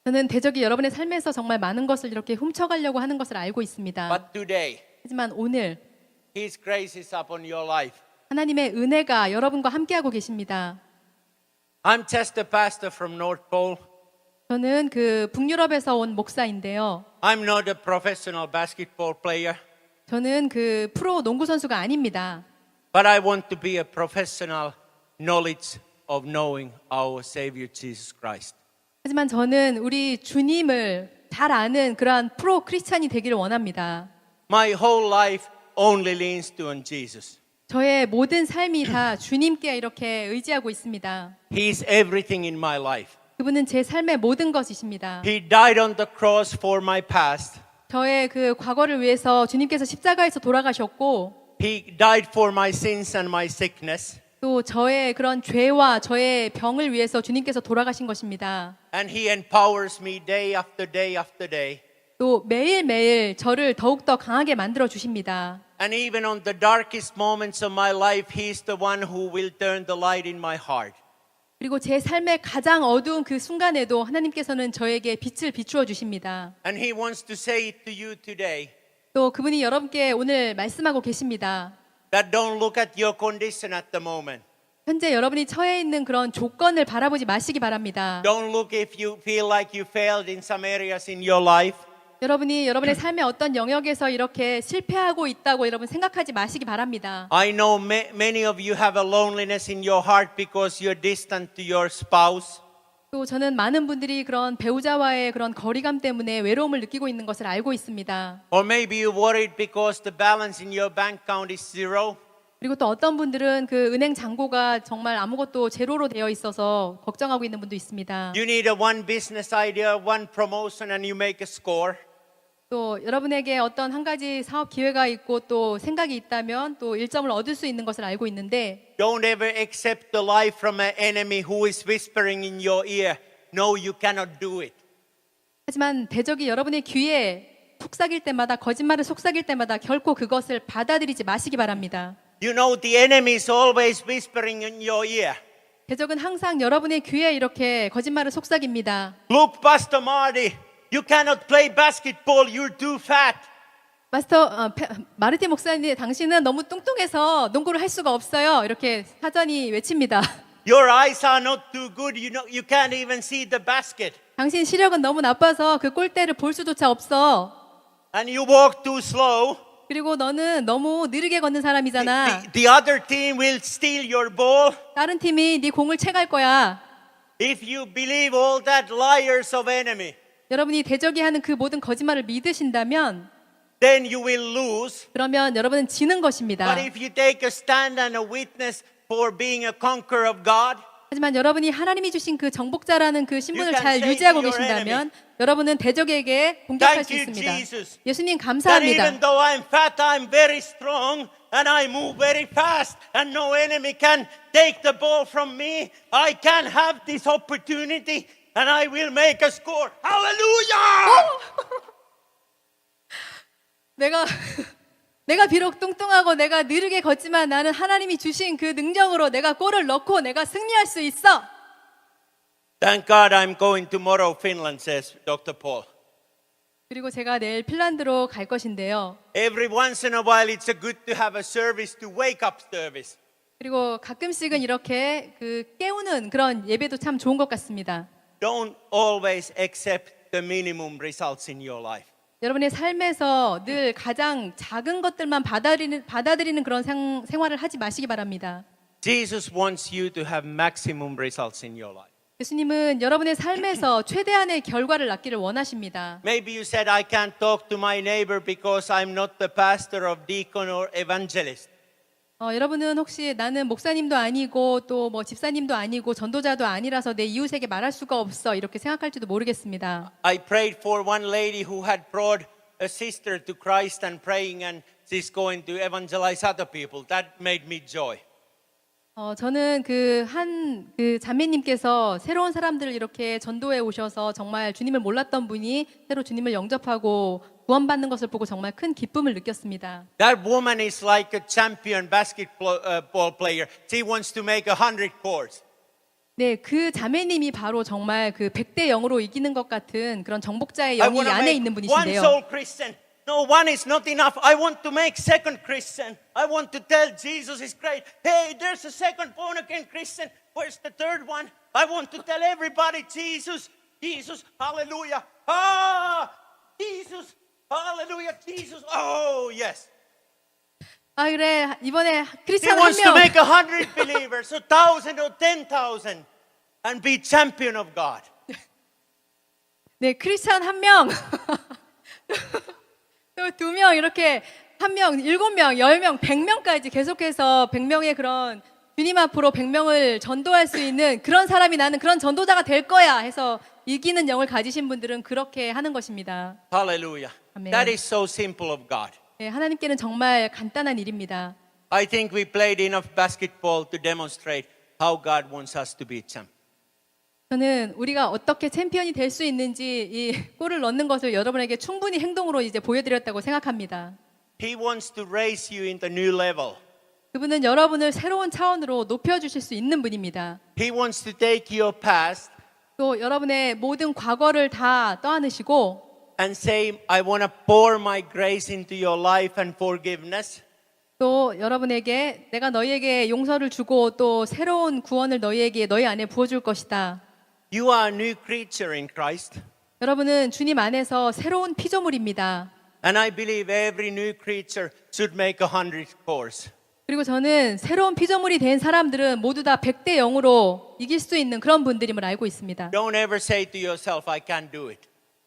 저는 대적이 여러분의 삶에서 정말 많은 것을 이렇게 훔쳐가려고 하는 것을 알고 있습니다. But today, 하지만 오늘 His grace is upon your life. 하나님의 은혜가 여러분과 함께하고 계십니다. I'm just a pastor from North Pole. 저는 그 북유럽에서 온 목사인데요. I'm not a professional basketball player, 저는 그 프로 농구 선수가 아닙니다. but I want to be a professional knowledge of knowing our Savior Jesus Christ. 하지만 저는 우리 주님을 잘 아는 그러한 프로 크리스찬이 되기를 원합니다. My whole life only leans to on Jesus. 저의 모든 삶이 다 주님께 이렇게 의지하고 있습니다. He is everything in my life. 그분은 제 삶의 모든 것이십니다. He died on the cross for my past. 저의 그 과거를 위해서 주님께서 십자가에서 돌아가셨고 He died for my sins and my sickness. 또 저의 그런 죄와 저의 병을 위해서 주님께서 돌아가신 것입니다. And He empowers me day after day after day. 또 매일매일 저를 더욱더 강하게 만들어 주십니다. And even on the darkest moments of my life, He is the one who will turn the light in my heart. 그리고 제 삶의 가장 어두운 그 순간에도 하나님께서는 저에게 빛을 비추어 주십니다. And He wants to say it to you today 또 그분이 여러분께 오늘 말씀하고 계십니다. that don't look at your condition at the moment. 현재 여러분이 처해 있는 그런 조건을 바라보지 마시기 바랍니다. Don't look if you feel like you failed in some areas in your life. 여러분이 여러분의 삶의 어떤 영역에서 이렇게 실패하고 있다고 여러분 생각하지 마시기 바랍니다. I know many of you have a loneliness in your heart because you're distant to your spouse. 또 저는 많은 분들이 그런 배우자와의 그런 거리감 때문에 외로움을 느끼고 있는 것을 알고 있습니다. Or maybe you're worried because the balance in your bank account is zero. 그리고 또 어떤 분들은 그 은행 잔고가 정말 아무것도 제로로 되어 있어서 걱정하고 있는 분도 있습니다. You need a one business idea, one promotion, and you make a score. 또 여러분에게 어떤 한 가지 사업 기회가 있고 또 생각이 있다면 또 1점을 얻을 수 있는 것을 알고 있는데 Don't ever accept the lie from an enemy who is whispering in your ear, no, you cannot do it. 하지만 대적이 여러분의 귀에 속삭일 때마다 거짓말을 속삭일 때마다 결코 그것을 받아들이지 마시기 바랍니다. You know the enemy is always whispering in your ear. 대적은 항상 여러분의 귀에 이렇게 거짓말을 속삭입니다. Look, Pastor Marty, you cannot play basketball, you're too fat. 마르티 목사님, 당신은 너무 뚱뚱해서 농구를 할 수가 없어요. 이렇게 사전이 외칩니다. Your eyes are not too good, you can't even see the basket. 당신 시력은 너무 나빠서 그 골대를 볼 수조차 없어. And you walk too slow. 그리고 너는 너무 느리게 걷는 사람이잖아. The other team will steal your ball. 다른 팀이 네 공을 채갈 거야. If you believe all that liars of enemy, 여러분이 대적이 하는 그 모든 거짓말을 믿으신다면 then you will lose. 그러면 여러분은 지는 것입니다. But if you take a stand and a witness for being a conqueror of God, 하지만 여러분이 하나님이 주신 그 정복자라는 그 신분을 You can 잘 say 유지하고 to your 계신다면 여러분은 대적에게 공격할 수 Thank you, 있습니다. Jesus. 예수님 that 감사합니다. even though I'm fat, I'm very strong and I move very fast and no enemy can take the ball from me. I can have this opportunity and I will make a score. Hallelujah! 내가 비록 뚱뚱하고 내가 느리게 걷지만 나는 하나님이 주신 그 능력으로 내가 골을 넣고 내가 승리할 수 있어. Thank God I'm going tomorrow, Finland, says Dr. Paul. 그리고 제가 내일 핀란드로 갈 것인데요. Every once in a while, it's a good to have a service to wake up service. 그리고 가끔씩은 이렇게 그 깨우는 그런 예배도 참 좋은 것 같습니다. Don't always accept the minimum results in your life. 여러분의 삶에서 늘 가장 작은 것들만 받아들이는 그런 생활을 하지 마시기 바랍니다. Jesus wants you to have maximum results in your life. 예수님은 여러분의 삶에서 최대한의 결과를 낳기를 원하십니다. Maybe you said, I can't talk to my neighbor because I'm not the pastor of deacon or evangelist. 여러분은 혹시 나는 목사님도 아니고 또 뭐 집사님도 아니고 전도자도 아니라서 내 이웃에게 말할 수가 없어 이렇게 생각할지도 모르겠습니다. I prayed for one lady who had brought a sister to Christ and praying and she's going to evangelize other people. That made me joy. 저는 그 자매님께서 새로운 사람들을 이렇게 전도해 오셔서 정말 주님을 몰랐던 분이 새로 주님을 영접하고 구원받는 것을 보고 정말 큰 기쁨을 느꼈습니다. That woman is like a champion basketball player. She wants to make 100 goals. 네, 그 자매님이 바로 정말 그 100대 0으로 이기는 것 같은 그런 정복자의 I 영이 want to 안에 make 있는 one 분이신데요. soul Christian. No, one is not enough. I want to make second Christian. I want to tell Jesus is great. Hey, there's a second born again Christian. Where's the third one? I want to tell everybody Jesus, Jesus, hallelujah. Jesus, hallelujah, Jesus. Oh, yes. 그래 이번에 He 크리스찬 wants to 한 명, make 100 believers, 1,000 or 10,000 and be champion of God. 네 크리스찬 한 명, 또 2명 이렇게 1명, 7명, 10명, 100명까지 계속해서 100명의 그런 주님 앞으로 100명을 전도할 수 있는 그런 사람이 나는 그런 전도자가 될 거야 해서 이기는 영을 가지신 분들은 그렇게 하는 것입니다. Hallelujah. Amen. That is so simple of God. 네, 하나님께는 정말 간단한 일입니다. I think we played enough basketball to demonstrate how God wants us to be champions. 저는 우리가 어떻게 챔피언이 될 수 있는지 이 골을 넣는 것을 여러분에게 충분히 행동으로 이제 보여드렸다고 생각합니다. He wants to raise you into new level. 그분은 여러분을 새로운 차원으로 높여주실 수 있는 분입니다. He wants to take your past 또 여러분의 모든 과거를 다 떠안으시고 and say, I want to pour my grace into your life and forgiveness. 또 여러분에게 내가 너희에게 용서를 주고 또 새로운 구원을 너희에게 너희 안에 부어줄 것이다. You are a new creature in Christ. 여러분은 주님 안에서 새로운 피조물입니다. And I believe every new creature should make 100 scores. 그리고 저는 새로운 피조물이 된 사람들은 모두 다 100대 0으로 이길 수 있는 그런 분들임을 알고 있습니다. Don't ever say to yourself, I can't do it.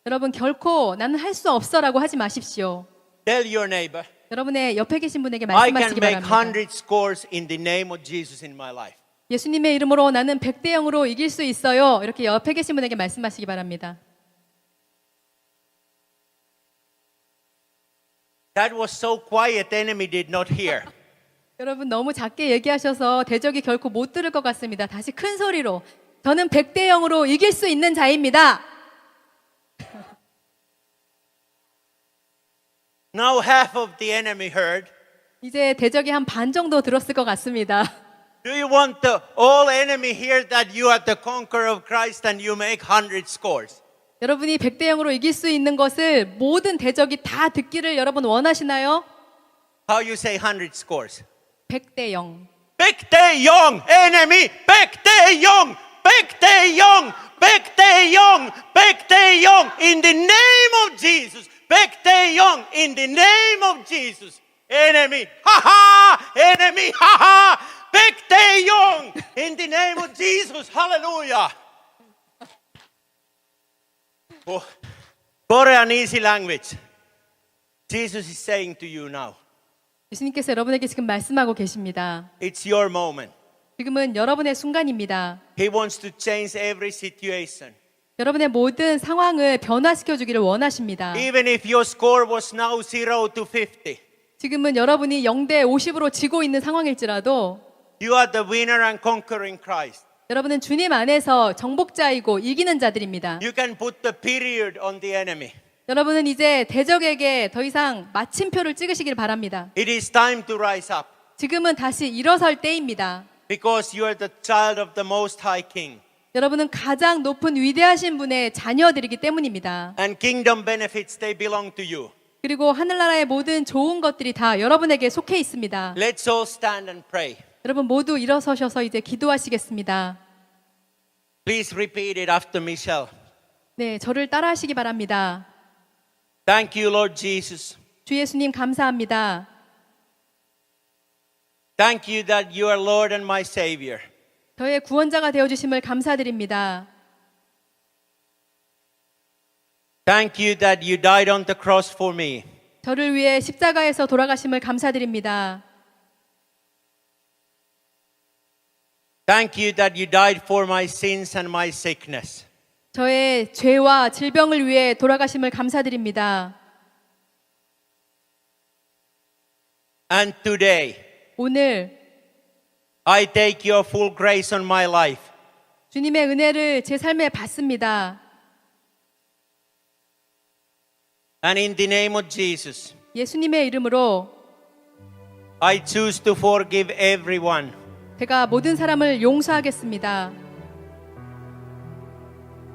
여러분 결코 나는 할 수 없어라고 하지 마십시오. Tell your neighbor, 여러분의 옆에 계신 분에게 I can 말씀하시기 make 바랍니다. 100 scores in the name of Jesus in my life. 예수님의 이름으로 나는 100대 0으로 이길 수 있어요. 이렇게 옆에 계신 분에게 말씀하시기 바랍니다. That was so quiet, the enemy did not hear. 여러분 너무 작게 얘기하셔서 대적이 결코 못 들을 것 같습니다. 다시 큰 소리로 저는 100대 0으로 이길 수 있는 자입니다. Now half of the enemy heard. 이제 대적이 한 반 정도 들었을 것 같습니다. Do you want the all enemy hear that you are the conqueror of Christ and you make 100 scores? 여러분이 100대 0으로 이길 수 있는 것을 모든 대적이 다 듣기를 여러분 원하시나요? How you say 100 scores? 100대 0. 100대 0 enemy 100대 0 100대 0 100대 0 100대 0 in the name of Jesus 100대 0 in the name of Jesus enemy haha enemy haha 100대 0 in the name of Jesus hallelujah. Oh, Korean easy language. Jesus is saying to you now, 예수님께서 여러분에게 지금 말씀하고 계십니다. it's your moment. 지금은 여러분의 순간입니다. He wants to change every situation. 여러분의 모든 상황을 변화시켜 주기를 원하십니다. Even if your score was now 0 to 50, 지금은 여러분이 0대 50으로 지고 있는 상황일지라도 you are the winner and conqueror in Christ. 여러분은 주님 안에서 정복자이고 이기는 자들입니다. You can put the period on the enemy. 여러분은 이제 대적에게 더 이상 마침표를 찍으시길 바랍니다. It is time to rise up 지금은 다시 일어설 때입니다. because you are the child of the Most High King. 여러분은 가장 높은 위대하신 분의 자녀들이기 때문입니다. And kingdom benefits, they belong to you. 그리고 하늘나라의 모든 좋은 것들이 다 여러분에게 속해 있습니다. Let's all stand and pray. 여러분 모두 일어서셔서 이제 기도하시겠습니다. Please repeat it after Michelle. 네, 저를 따라하시기 바랍니다. Thank you, Lord Jesus. 주 예수님 감사합니다. Thank you that you are Lord and my Savior. 저의 구원자가 되어주심을 감사드립니다. Thank you that you died on the cross for me. 저를 위해 십자가에서 돌아가심을 감사드립니다. Thank you that you died for my sins and my sickness. 저의 죄와 질병을 위해 돌아가심을 감사드립니다. And today, 오늘 I take your full grace on my life. 주님의 은혜를 제 삶에 받습니다. And in the name of Jesus, 예수님의 이름으로 I choose to forgive everyone 제가 모든 사람을 용서하겠습니다.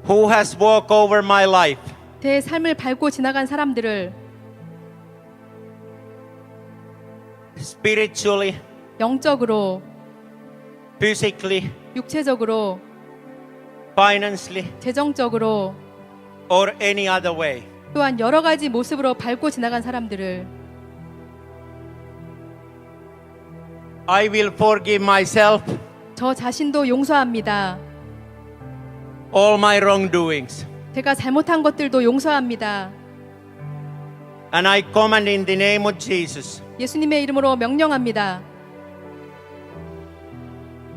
who has walked over my life 제 삶을 밟고 지나간 사람들을 spiritually, 영적으로, physically, 육체적으로, financially, 재정적으로 or any other way. 또한 여러 가지 모습으로 밟고 지나간 사람들을 I will forgive myself 저 자신도 용서합니다. all my wrongdoings. 제가 잘못한 것들도 용서합니다. And I command in the name of Jesus, 예수님의 이름으로 명령합니다.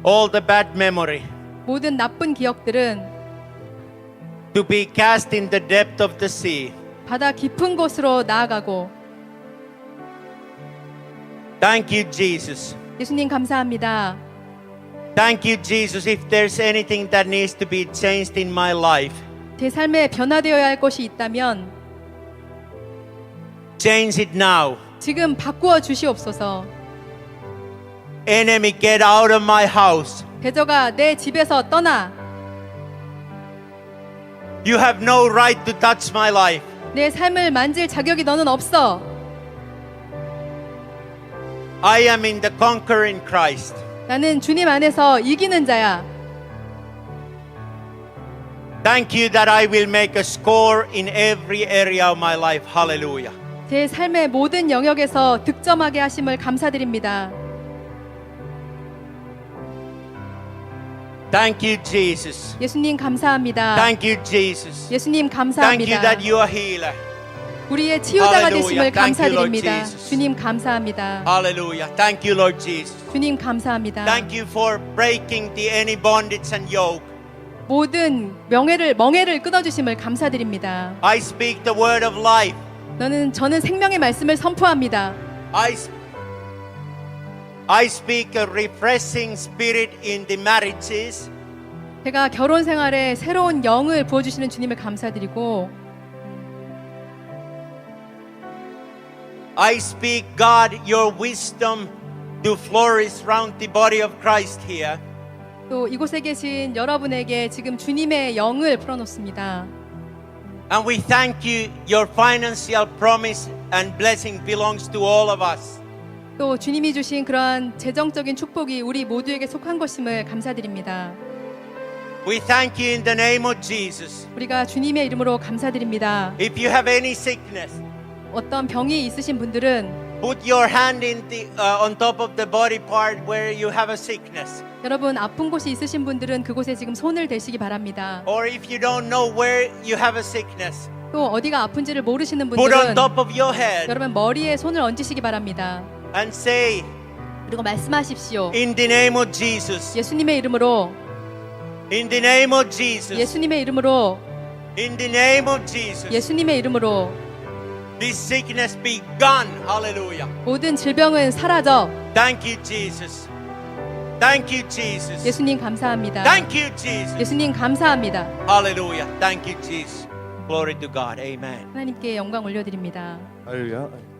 all the bad memory 모든 나쁜 기억들은 to be cast in the depth of the sea. 바다 깊은 곳으로 나아가고 Thank you, Jesus. 예수님 감사합니다. Thank you, Jesus. If there's anything that needs to be changed in my life, 제 삶에 변화되어야 할 것이 있다면 change it now. 지금 바꾸어 주시옵소서. Enemy, get out of my house. 대적아, 내 집에서 떠나. You have no right to touch my life. 내 삶을 만질 자격이 너는 없어. I am in the conquering Christ. 나는 주님 안에서 이기는 자야. Thank you that I will make a score in every area of my life. Hallelujah. 제 삶의 모든 영역에서 득점하게 하심을 감사드립니다. Thank you, Jesus. 예수님 감사합니다. Thank you, Jesus. 예수님 Thank you 감사합니다. that you are healer. 우리의 치유자가 Hallelujah. 되심을 Thank you, Lord 감사드립니다. Jesus. 주님 감사합니다. Hallelujah. Thank you, Lord Jesus. 주님 감사합니다. Thank you for breaking the any bondage and yoke. 모든 멍에를 끊어주심을 감사드립니다. I speak the word of life. 저는 생명의 말씀을 선포합니다. I speak a refreshing spirit in the marriages. 제가 결혼 생활에 새로운 영을 부어주시는 주님을 감사드리고, I speak, God, your wisdom to flourish around the body of Christ here. 또 이곳에 계신 여러분에게 지금 주님의 영을 풀어놓습니다. And we thank you, your financial promise and blessing belongs to all of us. 또 주님이 주신 그러한 재정적인 축복이 우리 모두에게 속한 것임을 감사드립니다. We thank you in the name of Jesus. 우리가 주님의 이름으로 감사드립니다. If you have any sickness, 어떤 병이 있으신 분들은 put your hand on top of the body part where you have a sickness. 여러분 아픈 곳이 있으신 분들은 그곳에 지금 손을 대시기 바랍니다. Or if you don't know where you have a sickness, 또 어디가 아픈지를 모르시는 put on 분들은 top of your head 여러분 머리에 손을 얹으시기 바랍니다. and say, 그리고 말씀하십시오. in the name of Jesus, 예수님의 이름으로, in the name of Jesus, 예수님의 이름으로, in the name of Jesus, 예수님의 이름으로 this sickness be gone. Hallelujah. 모든 질병은 사라져. Thank you, Jesus. Thank you, Jesus. 예수님 감사합니다. Thank you, Jesus. 예수님 감사합니다. Hallelujah. Thank you, Jesus. Glory to God. Amen. 하나님께 영광 올려드립니다. 할렐루야.